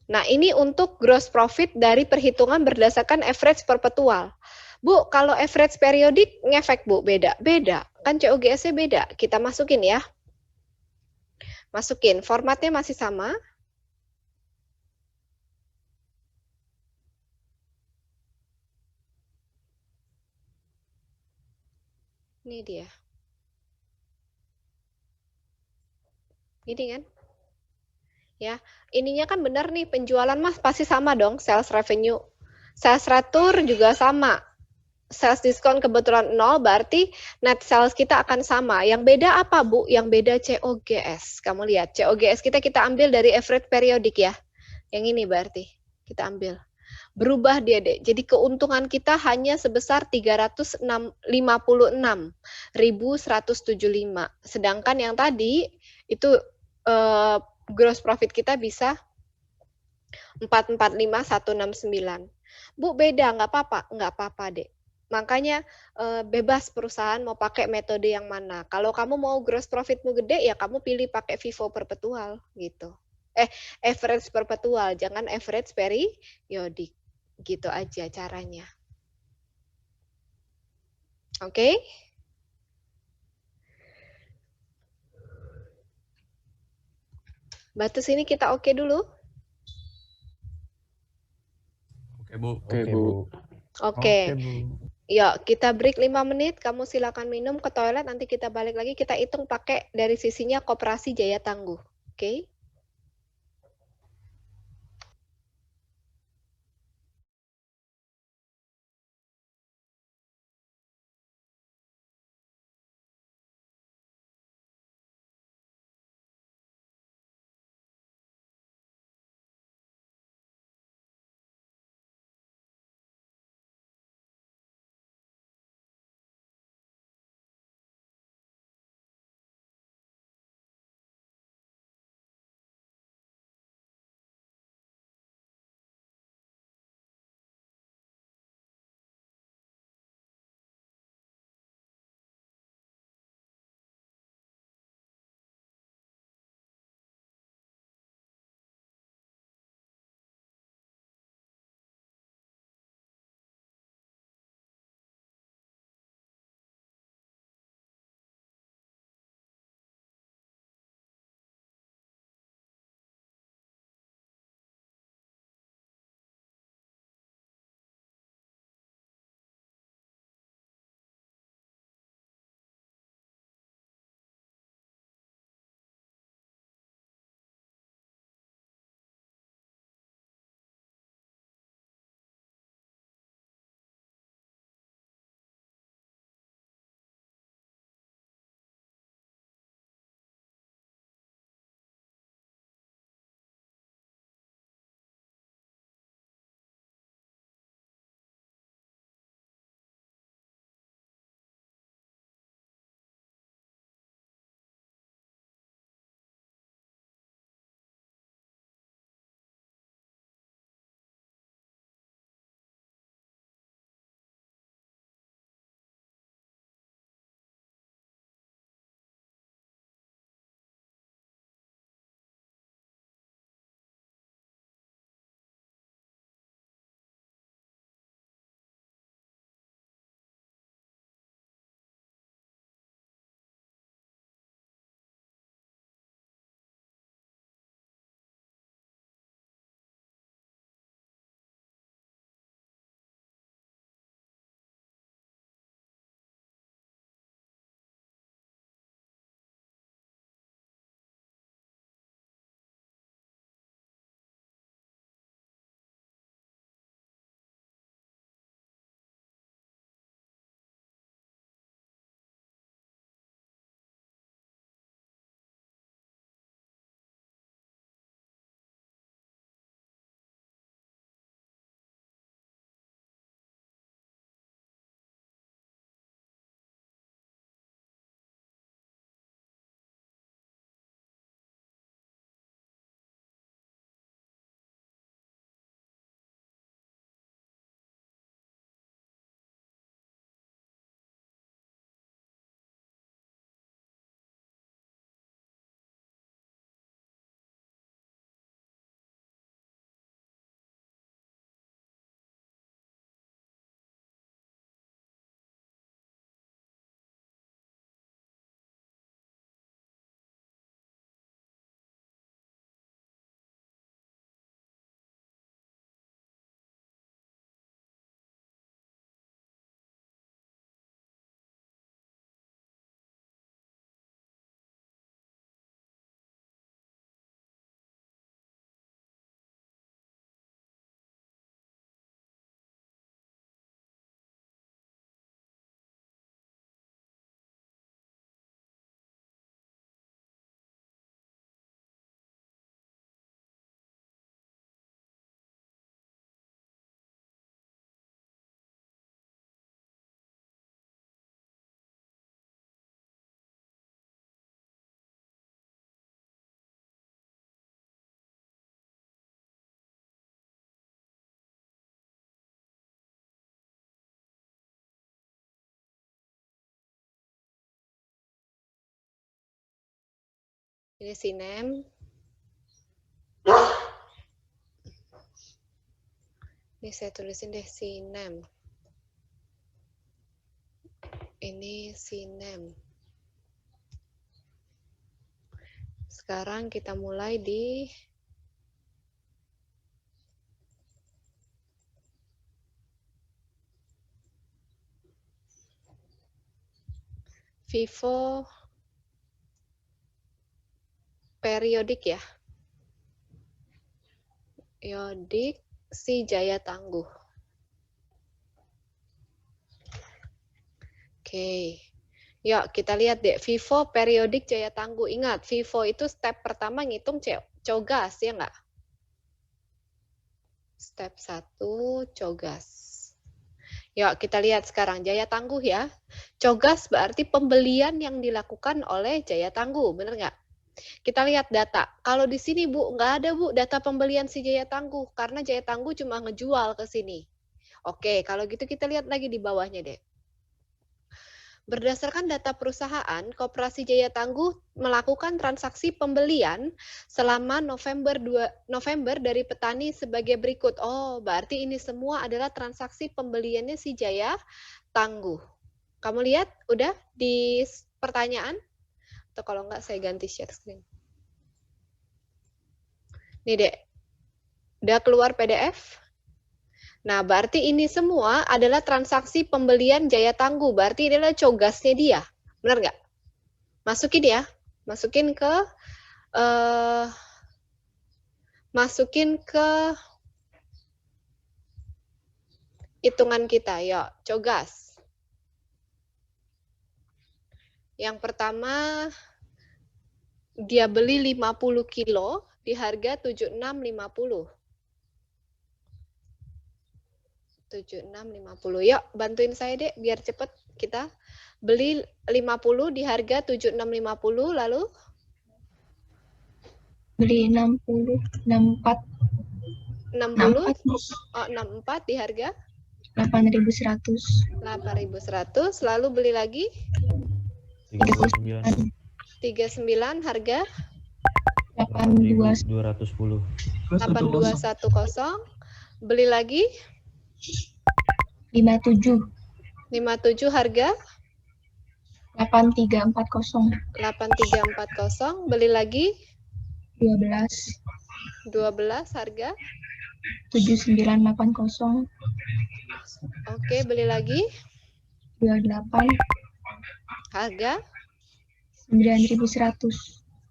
Nah, ini untuk gross profit dari perhitungan berdasarkan average perpetual. Bu, kalau average periodik ngefek, Bu? Beda? Beda. Kan COGS-nya beda. Kita masukin ya. Masukin. Formatnya masih sama. Ini dia. Ini kan? Ya, ininya kan benar nih, penjualan Mas pasti sama dong, sales revenue. Sales return juga sama. Sales diskon kebetulan 0, berarti net sales kita akan sama. Yang beda apa, Bu? Yang beda COGS. Kamu lihat, COGS kita ambil dari average periodik ya. Yang ini berarti kita ambil. Berubah dia deh. Jadi keuntungan kita hanya sebesar 356.175. Sedangkan yang tadi itu gross profit kita bisa 445.169. Bu, beda, nggak apa-apa deh. Makanya bebas perusahaan mau pakai metode yang mana. Kalau kamu mau gross profitmu gede, ya kamu pilih pakai FIFO perpetual gitu. Average perpetual, jangan average periodik. Gitu aja caranya. Oke? Batas ini kita oke dulu. Oke, Bu. Oke, Bu. Oke. Bu. Yuk, kita break 5 menit. Kamu silakan minum ke toilet. Nanti kita balik lagi. Kita hitung pakai dari sisinya Koperasi Jaya Tangguh. Oke? Ini Sinem. Ini saya tulisin deh Sinem. Ini Sinem. Sekarang kita mulai di Vivo periodik ya. Periodik si Jaya Tangguh. Oke. Yuk kita lihat deh Vivo periodik Jaya Tangguh. Ingat, Vivo itu step pertama ngitung cogas ya nggak? Step 1 cogas. Yuk kita lihat sekarang Jaya Tangguh ya. Cogas berarti pembelian yang dilakukan oleh Jaya Tangguh, bener nggak? Kita lihat data. Kalau di sini Bu, nggak ada Bu data pembelian si Jaya Tangguh, karena Jaya Tangguh cuma ngejual ke sini. Oke, kalau gitu kita lihat lagi di bawahnya deh. Berdasarkan data perusahaan, Koperasi Jaya Tangguh melakukan transaksi pembelian selama November dari petani sebagai berikut. Oh, berarti ini semua adalah transaksi pembeliannya si Jaya Tangguh. Kamu lihat udah di pertanyaan? Atau kalau enggak saya ganti share screen. Nih Dek, udah keluar PDF? Nah, berarti ini semua adalah transaksi pembelian Jaya Tangguh. Berarti ini adalah cogasnya dia. Benar nggak? Masukin ya. Masukin ke hitungan kita. Yuk, cogas. Yang pertama, dia beli 50 kilo di harga 76.50. 76.50. Yuk, bantuin saya Dek biar cepet kita. Beli 50 di harga 76.50 lalu Beli 60, 64, 60 oh 64 di harga 8.100. 8.100 lalu beli lagi 39, 39 harga 82, 210. 8210 beli lagi 57, 57 harga 8340, 8340 beli lagi 12, 12 harga 7980, oke beli lagi 28, harga 9.100,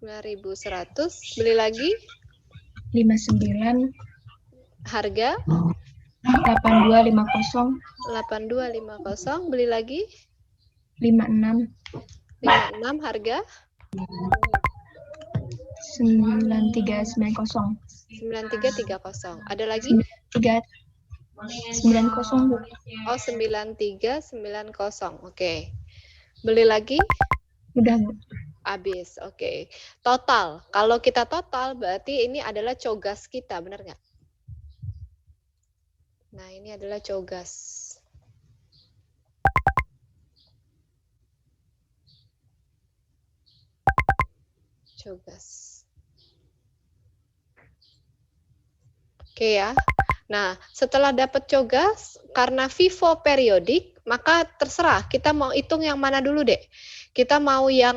9.100 beli lagi 59, harga 8250, 8250 beli lagi 56, 56 harga 9390, 9330 ada lagi 9390, Bu. oh 9390 oke beli lagi Udah, Bu. habis oke total kalau kita total berarti ini adalah cogas kita benar nggak? Nah ini adalah cogas. Cogas. Oke ya. Nah, setelah dapat cogas, karena Vivo periodik, maka terserah kita mau hitung yang mana dulu, Dek. Kita mau yang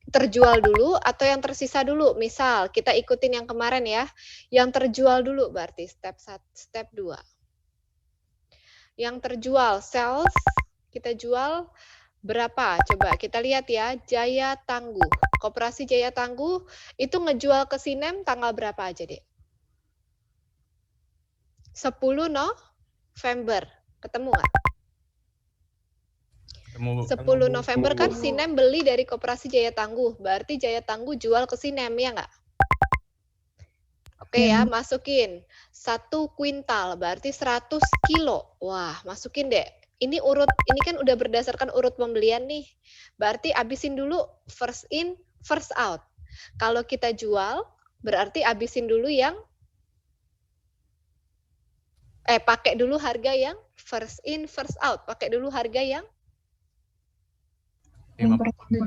terjual dulu atau yang tersisa dulu. Misal, kita ikutin yang kemarin ya. Yang terjual dulu berarti step 2. Yang terjual, sales, kita jual berapa? Coba kita lihat ya, Jaya Tangguh. Koperasi Jaya Tangguh itu ngejual ke Sinem tanggal berapa aja, Dek? 10 November. Ketemu nggak? 10 November kan Sinem beli dari Koperasi Jaya Tangguh. Berarti Jaya Tangguh jual ke Sinem, ya nggak? Oke ya, masukin. 1 kuintal, berarti 100 kilo. Wah, masukin deh. Ini kan udah berdasarkan urut pembelian nih. Berarti abisin dulu first in, first out. Kalau kita jual, berarti abisin dulu yang pakai dulu harga yang first in, first out. Pakai dulu harga yang Yang pertama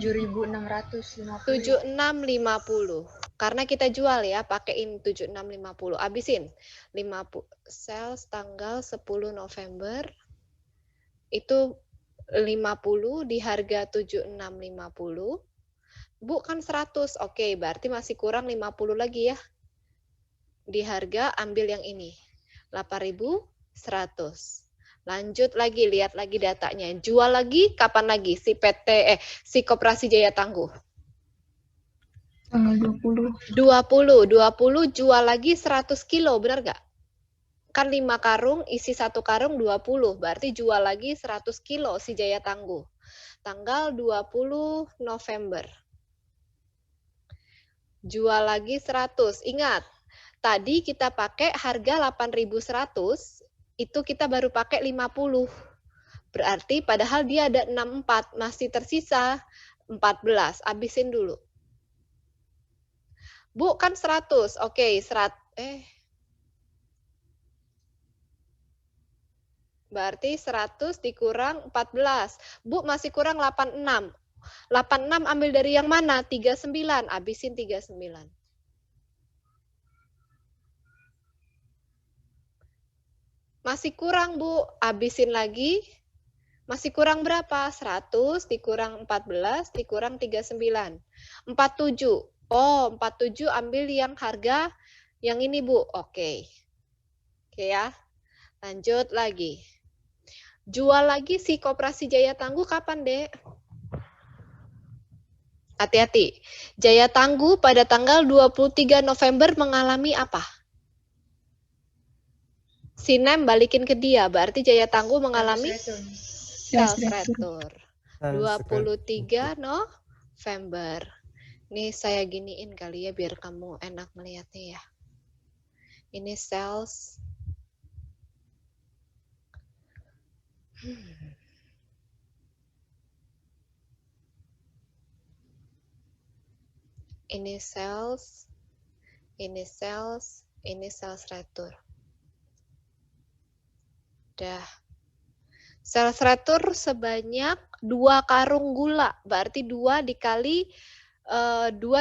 7650. Karena kita jual ya, pakein 7650. Abisin. 50 sales tanggal 10 November itu 50 di harga 7650. Bu kan 100. Oke, berarti masih kurang 50 lagi ya. Di harga ambil yang ini. 8.100. Lanjut lagi, lihat lagi datanya. Jual lagi kapan lagi si si Koperasi Jaya Tangguh? tanggal 20. 20 jual lagi 100 kilo, benar nggak? Kan 5 karung, isi 1 karung 20, berarti jual lagi 100 kilo si Jaya Tangguh. Tanggal 20 November. Jual lagi 100. Ingat, tadi kita pakai harga 8.100, itu kita baru pakai 50. Berarti padahal dia ada 64, masih tersisa 14. Habisin dulu. Bu, kan 100. Oke, berarti 100 dikurang 14. Bu, masih kurang 86. 86 ambil dari yang mana? 39. Habisin 39. Masih kurang, Bu. Habisin lagi. Masih kurang berapa? 100 dikurang 14 dikurang 39. 47. Oh, 47 ambil yang harga yang ini, Bu. Oke. Oke ya. Lanjut lagi. Jual lagi si Koperasi Jaya Tangguh kapan, Dek? Hati-hati. Jaya Tangguh pada tanggal 23 November mengalami apa? Sinem balikin ke dia, berarti Jaya Tangguh mengalami sales return. 23 November. Ini saya giniin kali ya biar kamu enak melihatnya ya. Ini sales. Ini sales, ini sales, ini sales return. Dah. Sales return sebanyak 2 karung gula, berarti 2 dikali 20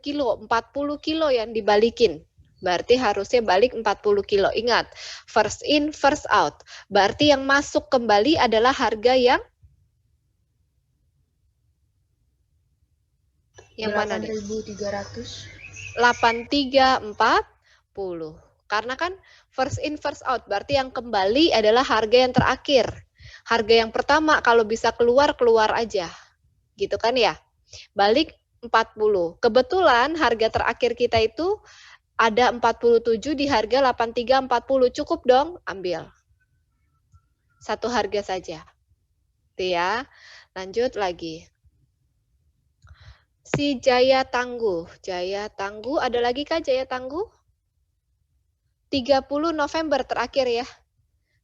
kilo, 40 kilo yang dibalikin. Berarti harusnya balik 40 kilo. Ingat, first in, first out. Berarti yang masuk kembali adalah harga yang mana deh? 8.300. 8340. Karena kan first in first out, berarti yang kembali adalah harga yang terakhir. Harga yang pertama kalau bisa keluar aja. Gitu kan ya? Balik 40. Kebetulan harga terakhir kita itu ada 47 di harga 8340. Cukup dong, ambil. Satu harga saja. Itu ya. Lanjut lagi. Si Jaya Tangguh. Jaya Tangguh, ada lagi kah Jaya Tangguh? 30 November terakhir ya.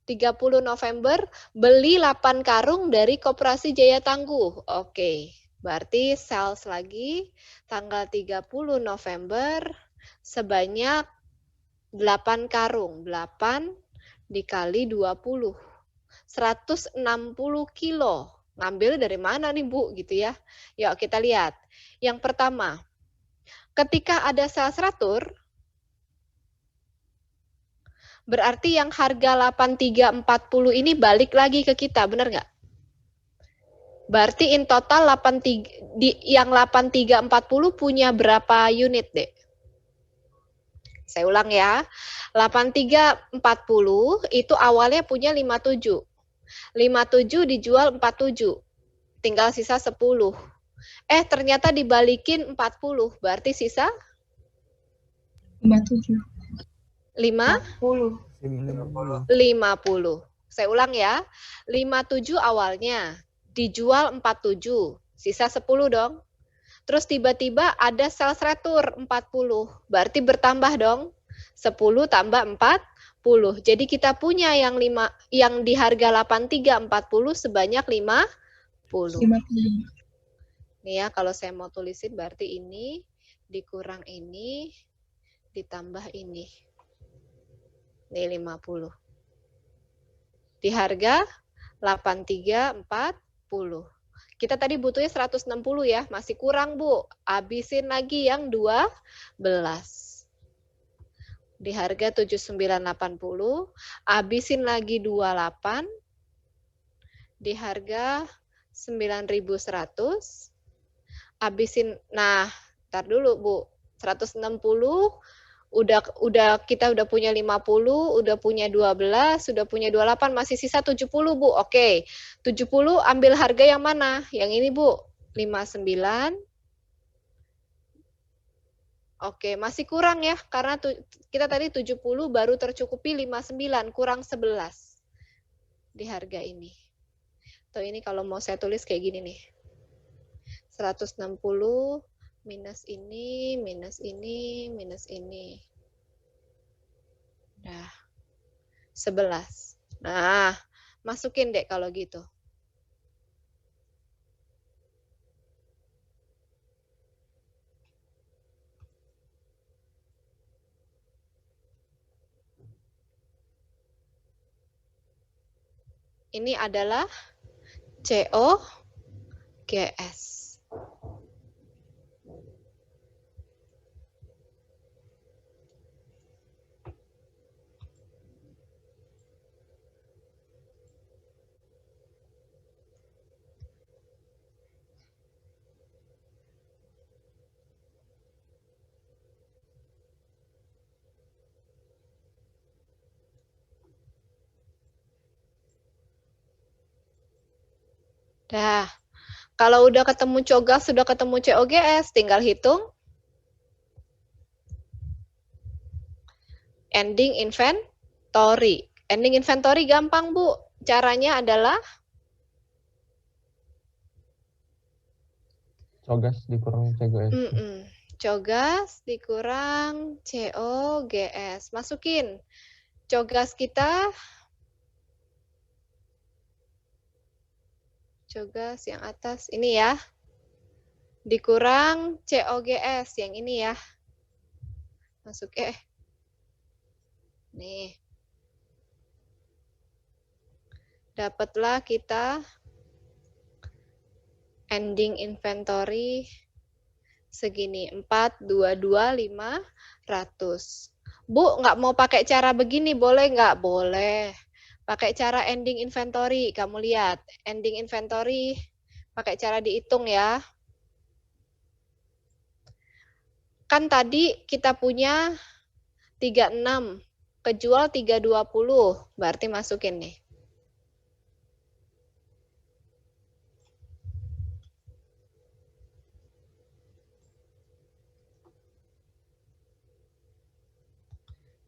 30 November beli 8 karung dari Koperasi Jaya Tangguh. Oke, berarti sales lagi tanggal 30 November sebanyak 8 karung. 8 dikali 20. 160 kilo. Ngambil dari mana nih Bu gitu ya. Yuk kita lihat. Yang pertama, ketika ada sales return, berarti yang harga 8340 ini balik lagi ke kita, benar nggak? Berarti in total yang 8340 punya berapa unit, Dek? Saya ulang ya. 8340 itu awalnya punya 57. 57 dijual 47. Tinggal sisa 10. Ternyata dibalikin 40. Berarti sisa 57. 50. Saya ulang ya. 57 awalnya, dijual 47, sisa 10 dong. Terus tiba-tiba ada sales return 40, berarti bertambah dong. 10 tambah 40. Jadi kita punya yang di harga 8340 sebanyak 50. 50. Nih ya, kalau saya mau tulisin berarti ini dikurang ini ditambah ini. Nih 50. Di harga 8340. Kita tadi butuhnya 160 ya, masih kurang Bu. Habisin lagi yang 12. Di harga 7980, habisin lagi 28 di harga 9100. Habisin, nah, ntar dulu Bu. 160 kita udah punya 50, udah punya 12, sudah punya 28, masih sisa 70 Bu. Oke. 70 ambil harga yang mana? Yang ini Bu. 59. Oke, masih kurang ya karena kita tadi 70 baru tercukupi 59, kurang 11 di harga ini. Tuh ini kalau mau saya tulis kayak gini nih. 160 minus ini, minus ini, minus ini. Nah, 11. Nah, masukin deh kalau gitu. Ini adalah COGS. Dah, kalau udah ketemu COGAS, sudah ketemu COGS, tinggal hitung ending inventory. Ending inventory gampang, Bu. Caranya adalah COGAS dikurang COGS. COGAS dikurang COGS. Masukin COGAS kita. COGAS yang atas ini ya. Dikurang COGS yang ini ya. Masuk nih. Dapatlah kita ending inventory segini 422.500. Bu, nggak mau pakai cara begini boleh nggak? Boleh. Pakai cara ending inventory, kamu lihat. Ending inventory, pakai cara dihitung ya. Kan tadi kita punya 36, kejual 320, berarti masukin nih.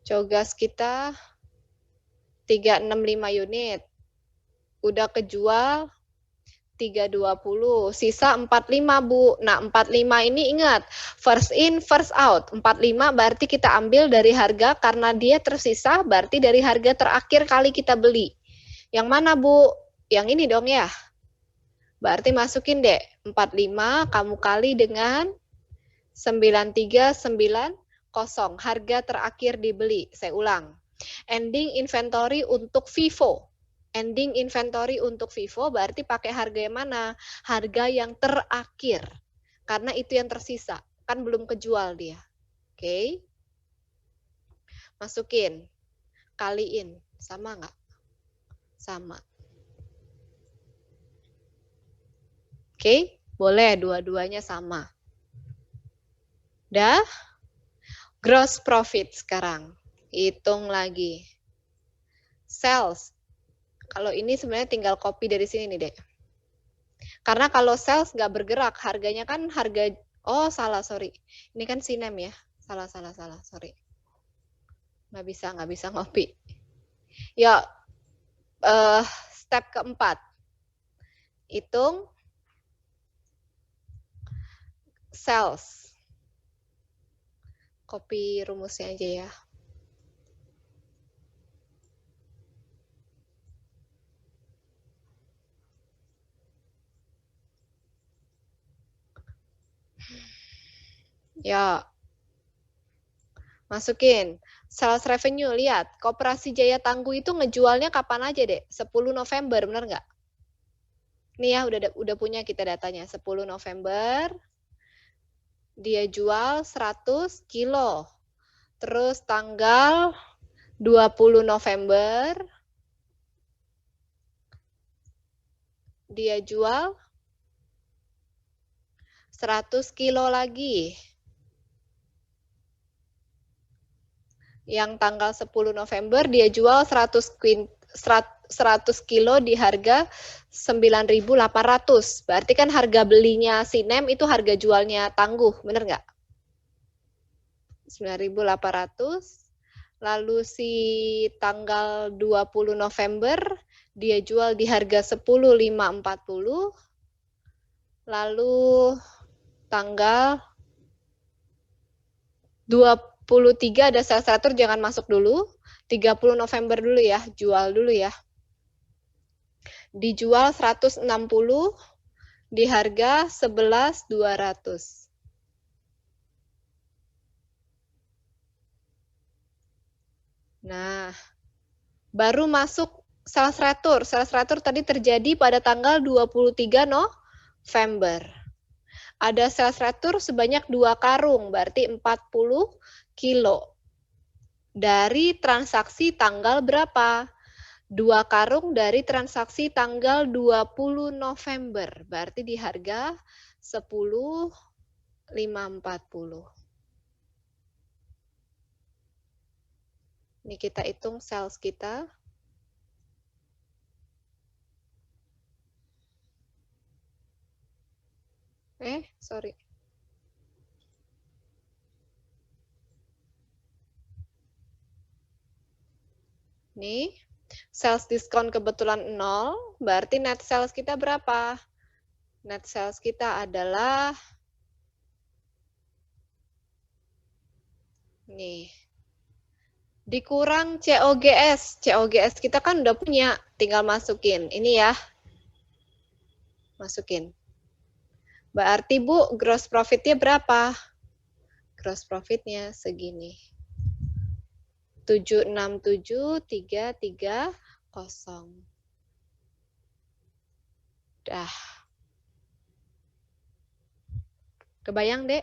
COGAS kita 365 unit. Udah kejual 320, sisa 45 Bu. Nah 45 ini ingat, first in, first out. 45 berarti kita ambil dari harga, karena dia tersisa berarti dari harga terakhir kali kita beli. Yang mana Bu? Yang ini dong ya. Berarti masukin deh, 45 kamu kali dengan 9390, harga terakhir dibeli. Saya ulang. Ending inventory untuk Vivo. Ending inventory untuk Vivo berarti pakai harga yang mana? Harga yang terakhir. Karena itu yang tersisa. Kan belum kejual dia. Oke. Masukin. Kaliin. Sama nggak? Sama. Oke. Boleh dua-duanya sama. Dah. Gross profit sekarang. Hitung lagi. Sales. Kalau ini sebenarnya tinggal copy dari sini nih, Dek. Karena kalau sales nggak bergerak, harganya kan harga, oh salah, sorry. Ini kan Sinem ya. Salah, sorry. Nggak bisa ngopi. Ya, step keempat. Hitung sales. Copy rumusnya aja ya. Ya, masukin sales revenue. Lihat, Koperasi Jaya Tangguh itu ngejualnya kapan aja deh? 10 November, bener nggak? Nih ya, udah punya kita datanya. 10 November, dia jual 100 kilo. Terus tanggal 20 November, dia jual 100 kilo lagi. Yang tanggal 10 November dia jual 100 kilo di harga 9.800. Berarti kan harga belinya Sinem itu harga jualnya Tangguh, bener nggak? 9.800. Lalu si tanggal 20 November dia jual di harga 10.540. Lalu tanggal 23 ada sales retur, jangan masuk dulu. 30 November dulu ya, jual dulu ya. Dijual 160 di harga 11.200. Nah, baru masuk sales retur. Sales retur tadi terjadi pada tanggal 23 November. Ada sales retur sebanyak 2 karung, berarti 40 kilo. Dari transaksi tanggal berapa? 2 karung dari transaksi tanggal 20 November. Berarti di harga 10.540. Ini kita hitung sales kita. Sorry. Nih, sales diskon kebetulan 0, berarti net sales kita berapa? Net sales kita adalah nih. Dikurang COGS. COGS kita kan udah punya, tinggal masukin. Ini ya. Masukin. Berarti Bu, gross profit-nya berapa? Gross profit-nya segini. 767.330. Dah. Kebayang, Dek?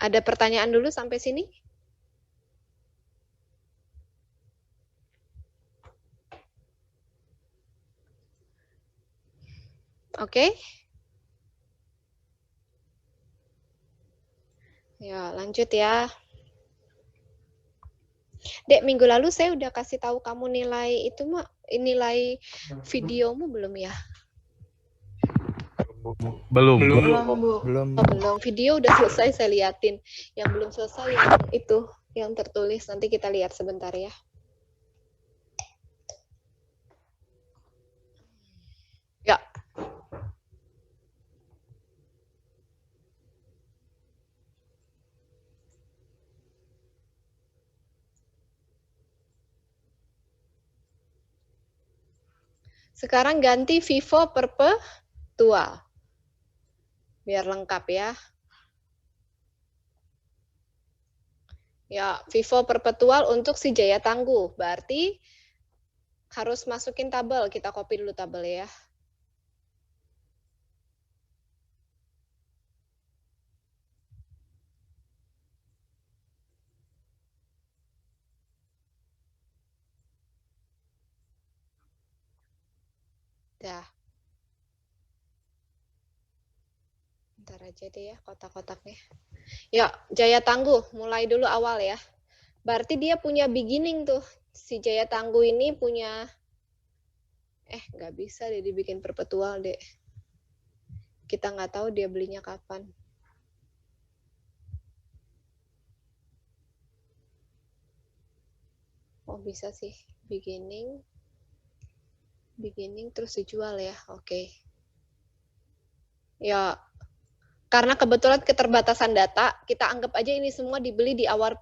Ada pertanyaan dulu sampai sini? Oke. Ya, lanjut ya. Dek, minggu lalu saya udah kasih tahu kamu nilai itu, Mak. Nilai videomu belum ya? Belum. Belum, Bu. Belum. Oh, belum. Video udah selesai saya liatin. Yang belum selesai yang itu, yang tertulis. Nanti kita lihat sebentar ya. Ya. Sekarang ganti Vivo Perpetual. Biar lengkap ya. Ya, Vivo Perpetual untuk si Jaya Tangguh. Berarti harus masukin tabel. Kita copy dulu tabel ya. Dah. Ntar aja deh ya kotak-kotaknya. Ya, Jaya Tangguh. Mulai dulu awal ya. Berarti dia punya beginning tuh. Si Jaya Tangguh ini punya... nggak bisa deh dibikin perpetual deh. Kita nggak tahu dia belinya kapan. Oh, bisa sih. Beginning terus dijual ya. Oke. Ya, karena kebetulan keterbatasan data, kita anggap aja ini semua dibeli di awal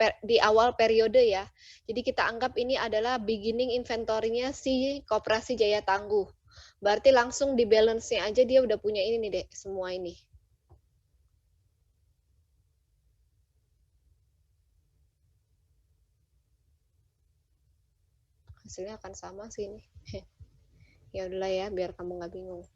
periode ya. Jadi kita anggap ini adalah beginning inventory-nya si Koperasi Jaya Tangguh. Berarti langsung di balance-nya aja dia udah punya ini nih, Dek, semua ini. Hasilnya akan sama sih ini. Ya udahlah ya, biar kamu nggak bingung.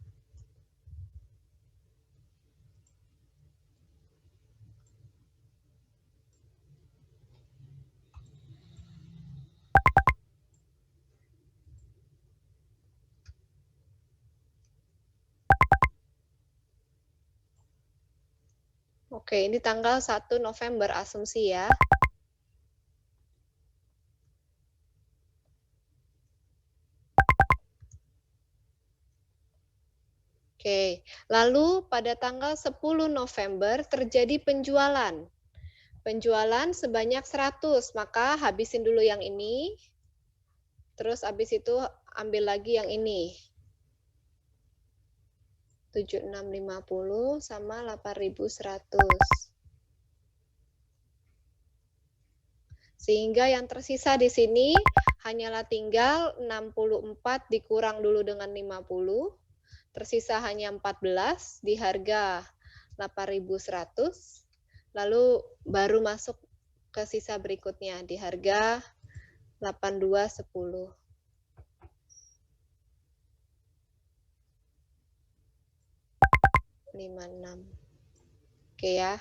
Oke, ini tanggal 1 November asumsi ya. Oke, lalu pada tanggal 10 November terjadi penjualan. Penjualan sebanyak 100, maka habisin dulu yang ini. Terus habis itu ambil lagi yang ini. 7650 sama 8100. Sehingga yang tersisa di sini hanyalah tinggal 64 dikurang dulu dengan 50. Tersisa hanya 14 di harga 8.100. Lalu baru masuk ke sisa berikutnya di harga 8210. Oke ya.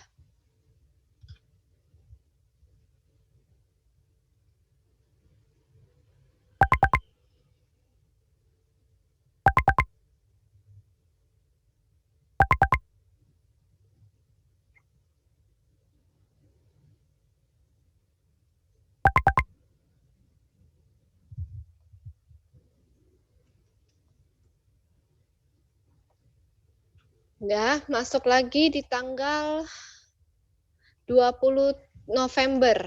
Udah, masuk lagi di tanggal 20 November.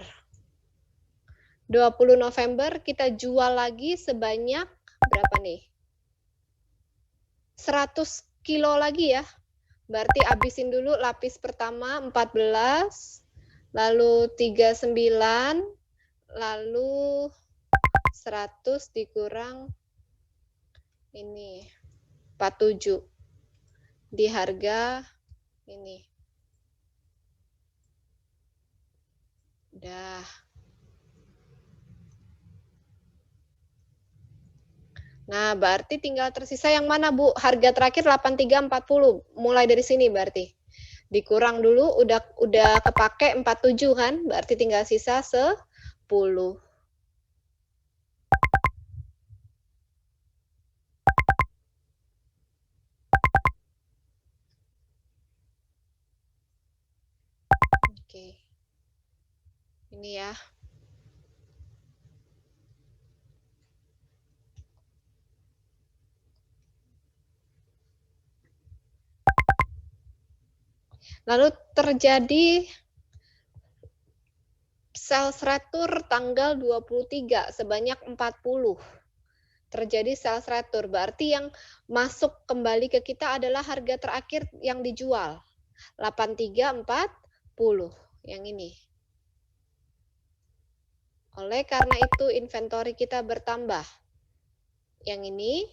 20 November kita jual lagi sebanyak berapa nih? 100 kilo lagi ya. Berarti habisin dulu lapis pertama 14, lalu 39, lalu 100 dikurang ini 47 di harga ini. Udah. Nah, berarti tinggal tersisa yang mana, Bu? Harga terakhir 8340. Mulai dari sini berarti. Dikurang dulu udah kepake 47 kan? Berarti tinggal sisa 10. Oke. Ini ya. Lalu terjadi sales retur tanggal 23 sebanyak 40. Terjadi sales retur, berarti yang masuk kembali ke kita adalah harga terakhir yang dijual. 8340 yang ini. Oleh karena itu inventory kita bertambah. Yang ini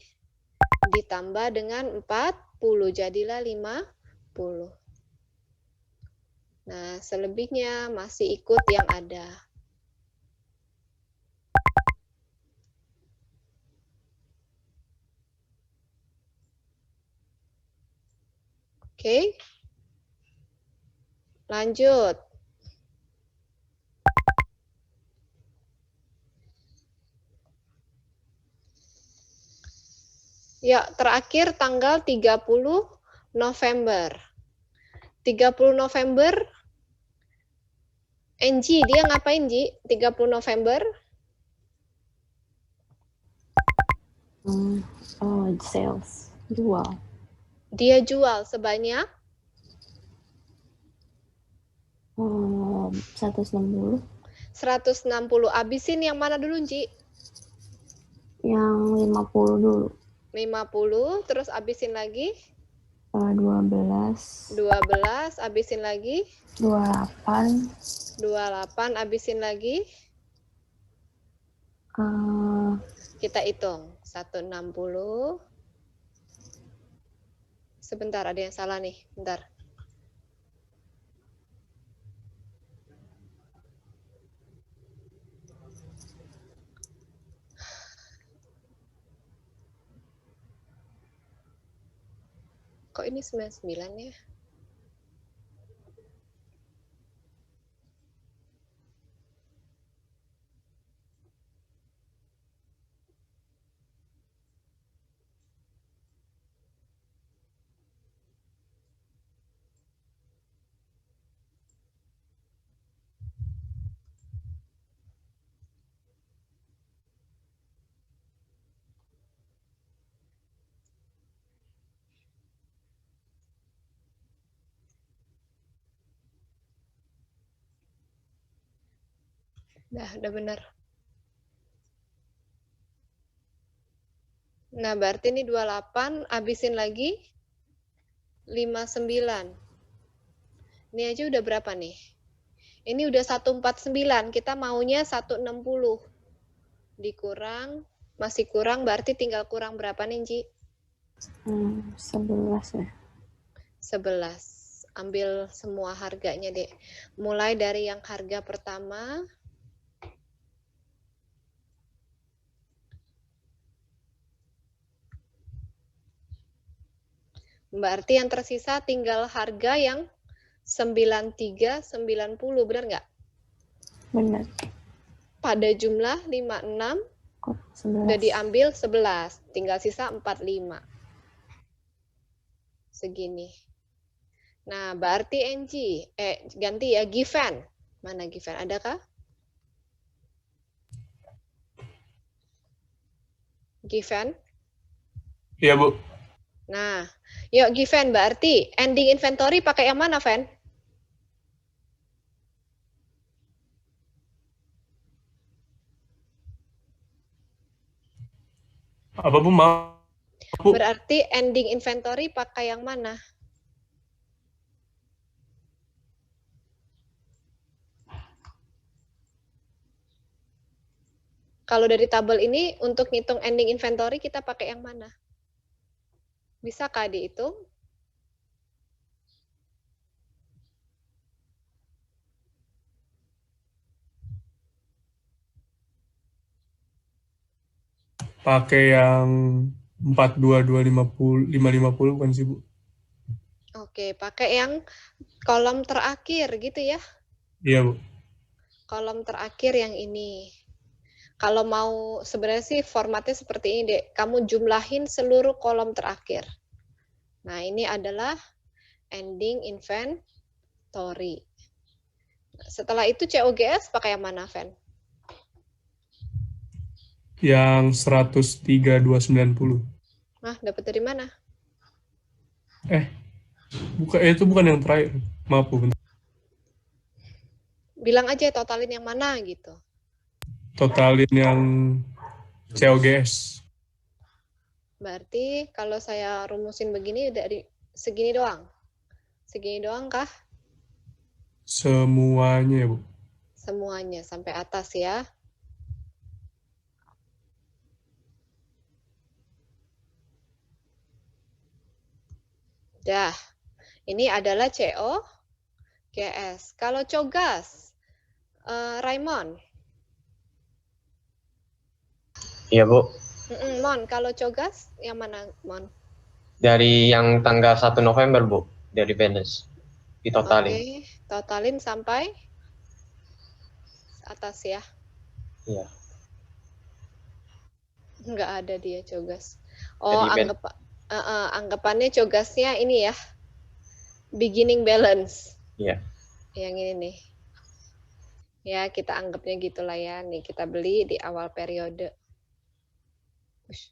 ditambah dengan 40 jadilah 50. Nah, selebihnya masih ikut yang ada. Oke. Lanjut. Ya, terakhir tanggal 30 November. 30 November, NG, dia ngapain, Ji? 30 November? Sales, jual. Dia jual sebanyak 160. 160. Abisin yang mana dulu, Ji? Yang 50 dulu. 50, terus abisin lagi? 12. 12, abisin lagi? 28. 28, abisin lagi? Kita hitung. 160. Sebentar, ada yang salah nih. Bentar. Kok ini 99 ya? Udah bener. Nah, berarti ini 28, habisin lagi 59. Ini aja udah berapa nih? Ini udah 149, kita maunya 160. Dikurang, masih kurang, berarti tinggal kurang berapa nih, Ji? 11 ya. 11. Ambil semua harganya, Dek. Mulai dari yang harga pertama. Berarti yang tersisa tinggal harga yang 93, 90, benar nggak? Benar. Pada jumlah 56, Kok udah 11? diambil 11, tinggal sisa 45. Segini. Nah, berarti NG, ganti ya, given. Mana given, adakah? Given. Iya, Bu. Nah, yuk given berarti ending inventory pakai yang mana, Ven? Apa, Bu? Maaf, Bu. Berarti ending inventory pakai yang mana? Kalau dari tabel ini untuk ngitung ending inventory kita pakai yang mana? Bisakah dihitung? Pakai yang 42250 550 bukan sih, Bu? Oke, pakai yang kolom terakhir gitu ya. Iya, Bu. Kolom terakhir yang ini. Kalau mau sebenarnya sih formatnya seperti ini, Dek. Kamu jumlahin seluruh kolom terakhir. Nah, ini adalah ending inventory. Setelah itu COGS pakai yang mana, Ven? Yang 103.290. Nah, dapat dari mana? Itu bukan yang terakhir. Maaf, Bu. Bentar. Bilang aja totalin yang mana gitu. Totalin yang COGS. Berarti kalau saya rumusin begini dari segini doang. Segini doang kah? Semuanya, Bu. Semuanya sampai atas ya. Dah. Ini adalah COGS. Kalau COGAS, Raymond. Iya, Bu. Mon, kalau COGAS yang mana, Mon? Dari yang tanggal 1 November, Bu. Dari balance. Ditotalin. Oke, totalin sampai atas ya. Iya. Nggak ada dia COGAS. Oh, Jadi anggapannya COGAS-nya ini ya. Beginning balance. Iya. Yang ini nih. Ya, kita anggapnya gitulah ya. Nih, kita beli di awal periode. Ush.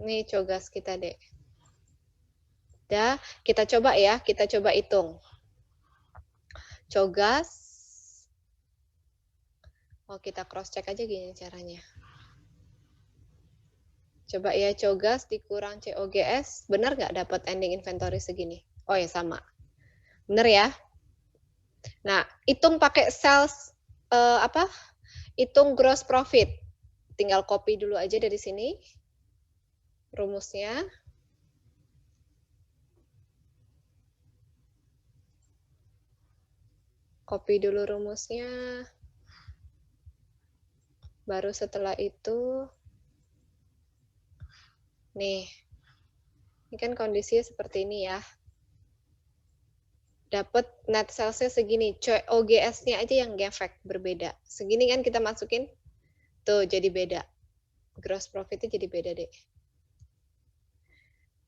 Nih COGAS kita, Dek. Dah, kita coba ya, kita coba hitung. COGAS. Oh, kita cross check aja gini caranya. Coba ya, COGAS dikurang COGS, benar nggak dapat ending inventory segini? Oh ya, sama. Benar ya? Nah, hitung pakai sales apa? Hitung gross profit. Tinggal copy dulu aja dari sini rumusnya. Copy dulu rumusnya. Baru setelah itu nih. Ini kan kondisinya seperti ini ya. Dapat net sales-nya segini, OGS-nya aja yang ngefek berbeda. Segini kan kita masukin, tuh jadi beda. Gross profit-nya jadi beda deh.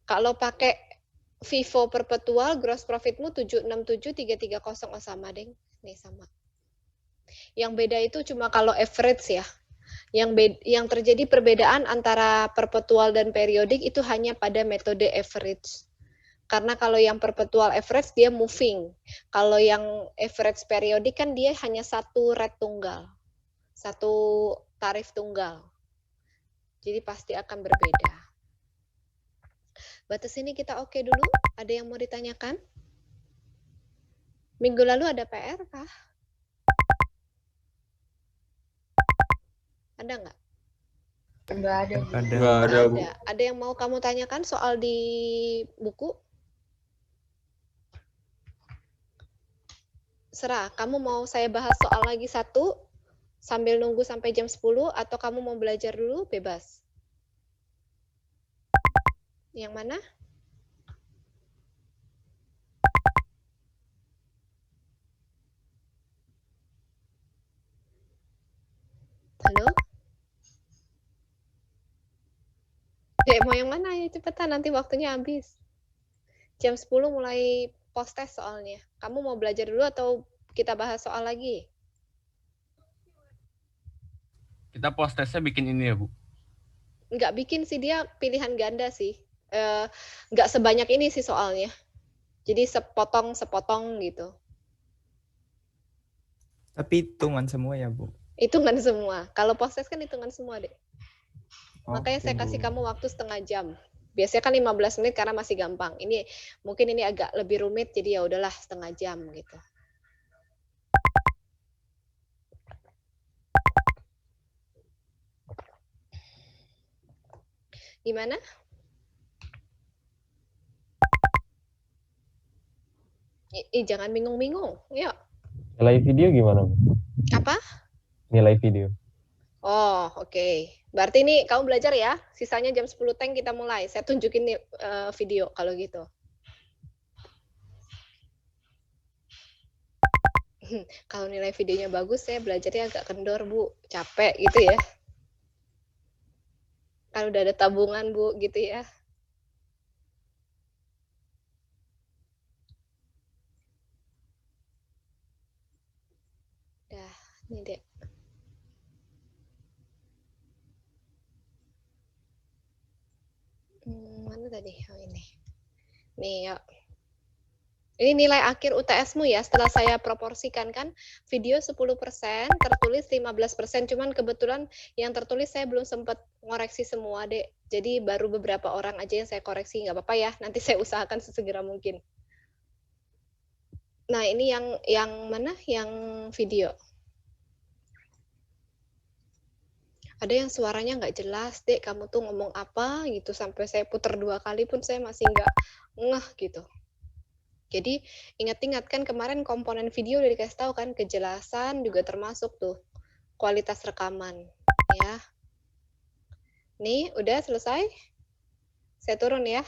Kalau pakai Vivo perpetual, gross profit-mu 767,330, oh sama deh. Nih sama. Yang beda itu cuma kalau average ya. Yang terjadi perbedaan antara perpetual dan periodik itu hanya pada metode average. Karena kalau yang perpetual average dia moving. Kalau yang average periodik kan dia hanya satu rate tunggal. Satu tarif tunggal. Jadi pasti akan berbeda. Batas ini kita oke dulu. Ada yang mau ditanyakan? Minggu lalu ada PR kah? Ada nggak? Enggak ada. Bu. Nggak ada, Bu. Ada yang mau kamu tanyakan soal di buku? Serah, kamu mau saya bahas soal lagi satu sambil nunggu sampai jam 10 atau kamu mau belajar dulu, bebas. Yang mana? Halo? Dek, mau yang mana? Ya cepetan, nanti waktunya habis. Jam 10 mulai post test soalnya. Kamu mau belajar dulu atau kita bahas soal lagi? Kita post testnya bikin ini ya, Bu. Nggak bikin sih, dia pilihan ganda sih. Nggak sebanyak ini sih soalnya. Jadi sepotong-sepotong gitu. Tapi hitungan semua ya, Bu? Hitungan semua. Kalau post test kan hitungan semua, Dek. Makanya Oke, saya kasih Bu. kamu waktu setengah jam. Biasanya kan 15 menit karena masih gampang. Mungkin ini agak lebih rumit, jadi ya udahlah setengah jam gitu. Gimana? Jangan bingung-bingung. Yuk. Nilai video gimana, Bu? Apa? Nilai video. Oh, oke. Berarti ini kamu belajar ya. Sisanya jam 10 teng kita mulai. Saya tunjukin nih, video kalau gitu. Kalau nilai videonya bagus, saya belajarnya agak kendor, Bu. Capek gitu ya. Kan udah ada tabungan, Bu, gitu ya. Dah, ini deh. Mana tadi? Oh, ini. Nih, yuk. Ini nilai akhir UTS-mu ya, setelah saya proporsikan kan, video 10%, tertulis 15%, cuman kebetulan yang tertulis saya belum sempat ngoreksi semua, Dek. Jadi baru beberapa orang aja yang saya koreksi, nggak apa-apa ya, nanti saya usahakan sesegera mungkin. Nah, ini yang mana? Yang video. Ada yang suaranya nggak jelas, Dek, kamu tuh ngomong apa gitu, sampai saya putar 2 kali pun saya masih nggak ngeh gitu. Jadi ingat-ingat kan kemarin komponen video udah dikasih tahu kan, kejelasan juga termasuk tuh, kualitas rekaman ya. Nih udah selesai, saya turun ya.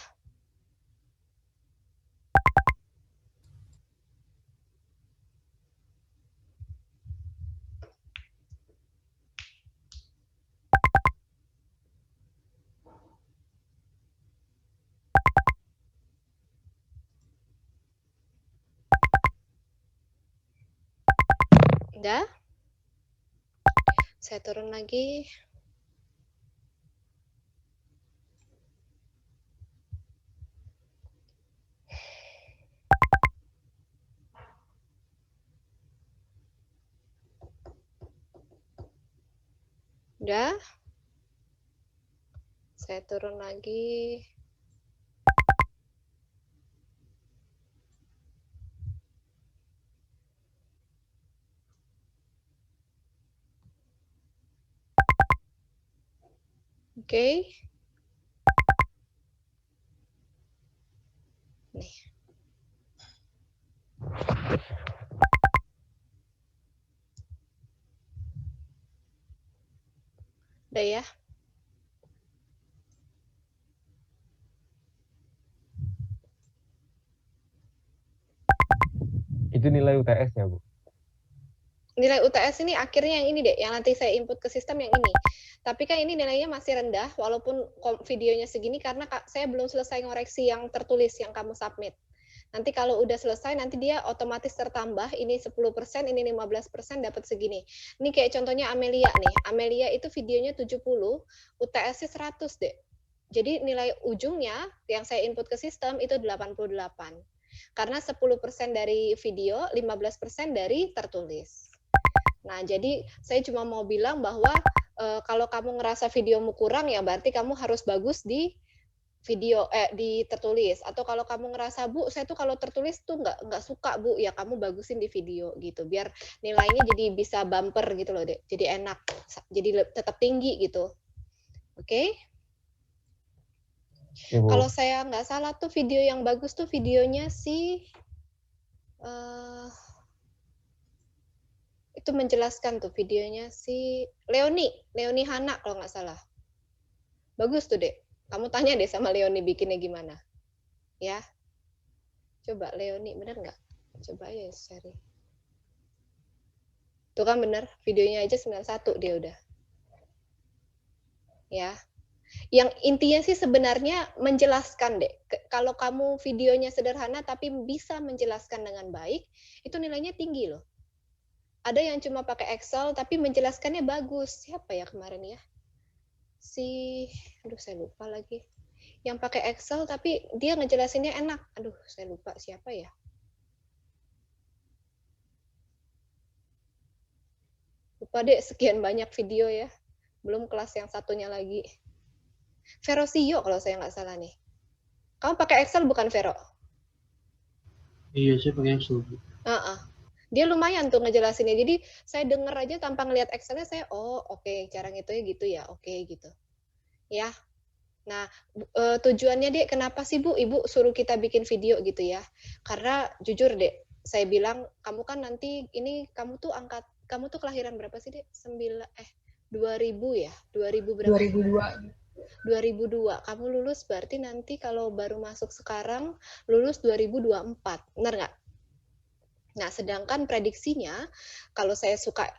Udah, saya turun lagi. Udah, saya turun lagi. Oke. Nih. Udah ya. Itu nilai UTS-nya, Bu. Nilai UTS ini akhirnya yang ini deh, yang nanti saya input ke sistem yang ini. Tapi kan ini nilainya masih rendah, walaupun videonya segini, karena saya belum selesai ngoreksi yang tertulis, yang kamu submit. Nanti kalau udah selesai, nanti dia otomatis tertambah, ini 10%, ini 15%, dapat segini. Ini kayak contohnya Amelia nih. Amelia itu videonya 70, UTS-nya 100 deh. Jadi nilai ujungnya yang saya input ke sistem itu 88. Karena 10% dari video, 15% dari tertulis. Nah, jadi saya cuma mau bilang bahwa kalau kamu ngerasa videomu kurang, ya berarti kamu harus bagus di video di tertulis. Atau kalau kamu ngerasa, Bu, saya tuh kalau tertulis tuh nggak suka, Bu, ya kamu bagusin di video gitu. Biar nilainya jadi bisa bumper gitu loh, Dek. Jadi enak, jadi tetap tinggi gitu. Oke? Kalau saya nggak salah tuh video yang bagus tuh videonya si itu menjelaskan tuh videonya si Leoni Hana kalau nggak salah. Bagus tuh, Dek. Kamu tanya deh sama Leoni bikinnya gimana. Ya. Coba Leoni, bener nggak? Coba ya share. Tuh kan bener, videonya aja 91 dia udah. Ya. Yang intinya sih sebenarnya menjelaskan, Dek. Kalau kamu videonya sederhana tapi bisa menjelaskan dengan baik, itu nilainya tinggi loh. Ada yang cuma pakai Excel tapi menjelaskannya bagus. Siapa ya kemarin ya? Aduh saya lupa lagi. Yang pakai Excel tapi dia ngejelasinnya enak. Aduh saya lupa siapa ya. Lupa deh, sekian banyak video ya. Belum kelas yang satunya lagi. Vero Sio kalau saya nggak salah nih. Kamu pakai Excel bukan, Vero? Iya, saya pakai Excel. Dia lumayan tuh ngejelasinnya. Jadi saya denger aja tanpa ngelihat Excelnya, saya oke, cara ngitungnya gitu ya, oke gitu. Ya. Nah, tujuannya, Dek, kenapa sih, Bu, Ibu suruh kita bikin video gitu ya? Karena jujur, Dek, saya bilang kamu kan nanti ini kamu tuh kelahiran berapa sih, Dek? 2000 ya? 2000 berapa? 2002. Kamu lulus berarti nanti kalau baru masuk sekarang lulus 2024. Benar nggak? Nah, sedangkan prediksinya, kalau saya suka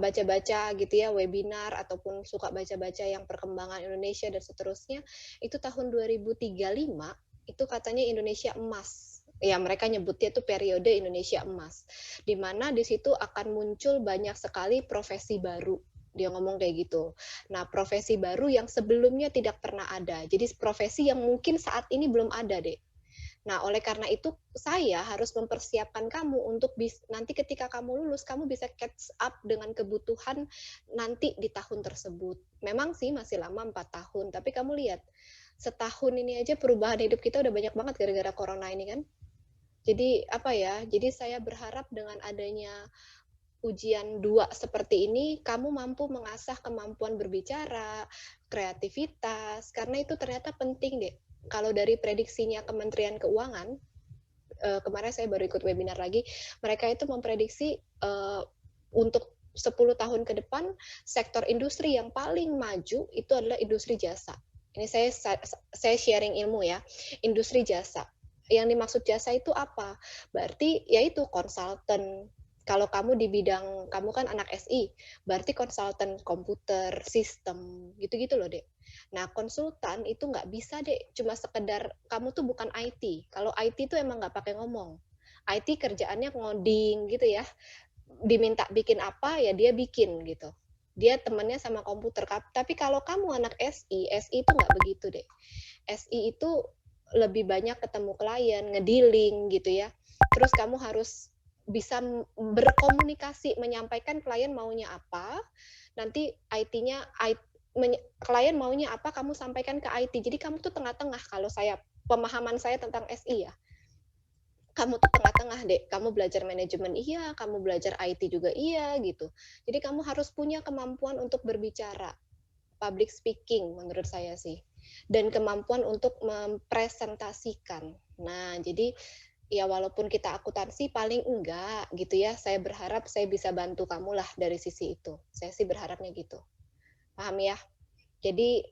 baca-baca gitu ya, webinar, ataupun suka baca-baca yang perkembangan Indonesia dan seterusnya, itu tahun 2035, itu katanya Indonesia emas. Ya, mereka nyebutnya itu periode Indonesia emas. Di mana di situ akan muncul banyak sekali profesi baru. Dia ngomong kayak gitu. Nah, profesi baru yang sebelumnya tidak pernah ada. Jadi profesi yang mungkin saat ini belum ada, Dek. Nah, oleh karena itu saya harus mempersiapkan kamu untuk nanti ketika kamu lulus, kamu bisa catch up dengan kebutuhan nanti di tahun tersebut. Memang sih masih lama 4 tahun, tapi kamu lihat, setahun ini aja perubahan hidup kita udah banyak banget gara-gara corona ini kan. Jadi apa ya, jadi saya berharap dengan adanya ujian 2 seperti ini, kamu mampu mengasah kemampuan berbicara, kreativitas, karena itu ternyata penting, Dek. Kalau dari prediksinya Kementerian Keuangan, kemarin saya baru ikut webinar lagi, mereka itu memprediksi untuk 10 tahun ke depan, sektor industri yang paling maju itu adalah industri jasa. Ini saya sharing ilmu ya, industri jasa. Yang dimaksud jasa itu apa? Berarti yaitu konsultan. Kalau kamu di bidang, kamu kan anak SI, berarti konsultan komputer, sistem, gitu-gitu loh, Dek. Nah, konsultan itu nggak bisa, Dek, cuma sekedar, kamu tuh bukan IT. Kalau IT tuh emang nggak pakai ngomong. IT kerjaannya ngoding gitu ya. Diminta bikin apa, ya dia bikin gitu. Dia temennya sama komputer. Tapi kalau kamu anak SI itu nggak begitu, Dek. SI itu lebih banyak ketemu klien, ngedealing gitu ya. Terus kamu harus bisa berkomunikasi, menyampaikan klien maunya apa, nanti klien maunya apa, kamu sampaikan ke IT. Jadi kamu tuh tengah-tengah, kalau pemahaman saya tentang SI ya. Kamu tuh tengah-tengah, Dek. Kamu belajar manajemen iya, kamu belajar IT juga iya gitu. Jadi kamu harus punya kemampuan untuk berbicara. public speaking menurut saya sih. Dan kemampuan untuk mempresentasikan. Nah, jadi ya walaupun kita akuntansi paling enggak gitu ya, saya berharap saya bisa bantu kamu lah dari sisi itu. Saya sih berharapnya gitu. Paham ya? Jadi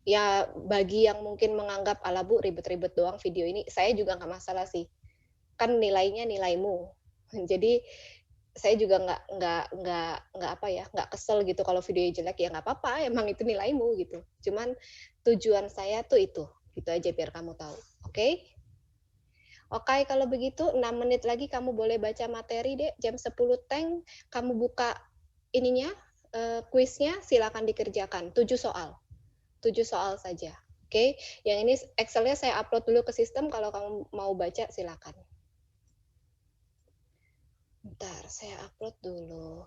ya bagi yang mungkin menganggap ala Bu ribet-ribet doang video ini, saya juga nggak masalah sih. Kan nilainya nilaimu. Jadi saya juga nggak kesel gitu kalau videonya jelek, ya nggak apa-apa, emang itu nilaimu gitu. Cuman tujuan saya tuh itu, gitu aja biar kamu tahu. Oke? Oke, kalau begitu 6 menit lagi kamu boleh baca materi deh. Jam 10 teng kamu buka ininya, kuisnya, silakan dikerjakan. 7 soal. 7 soal saja. Oke? Yang ini Excel-nya saya upload dulu ke sistem, kalau kamu mau baca silakan. Bentar, saya upload dulu.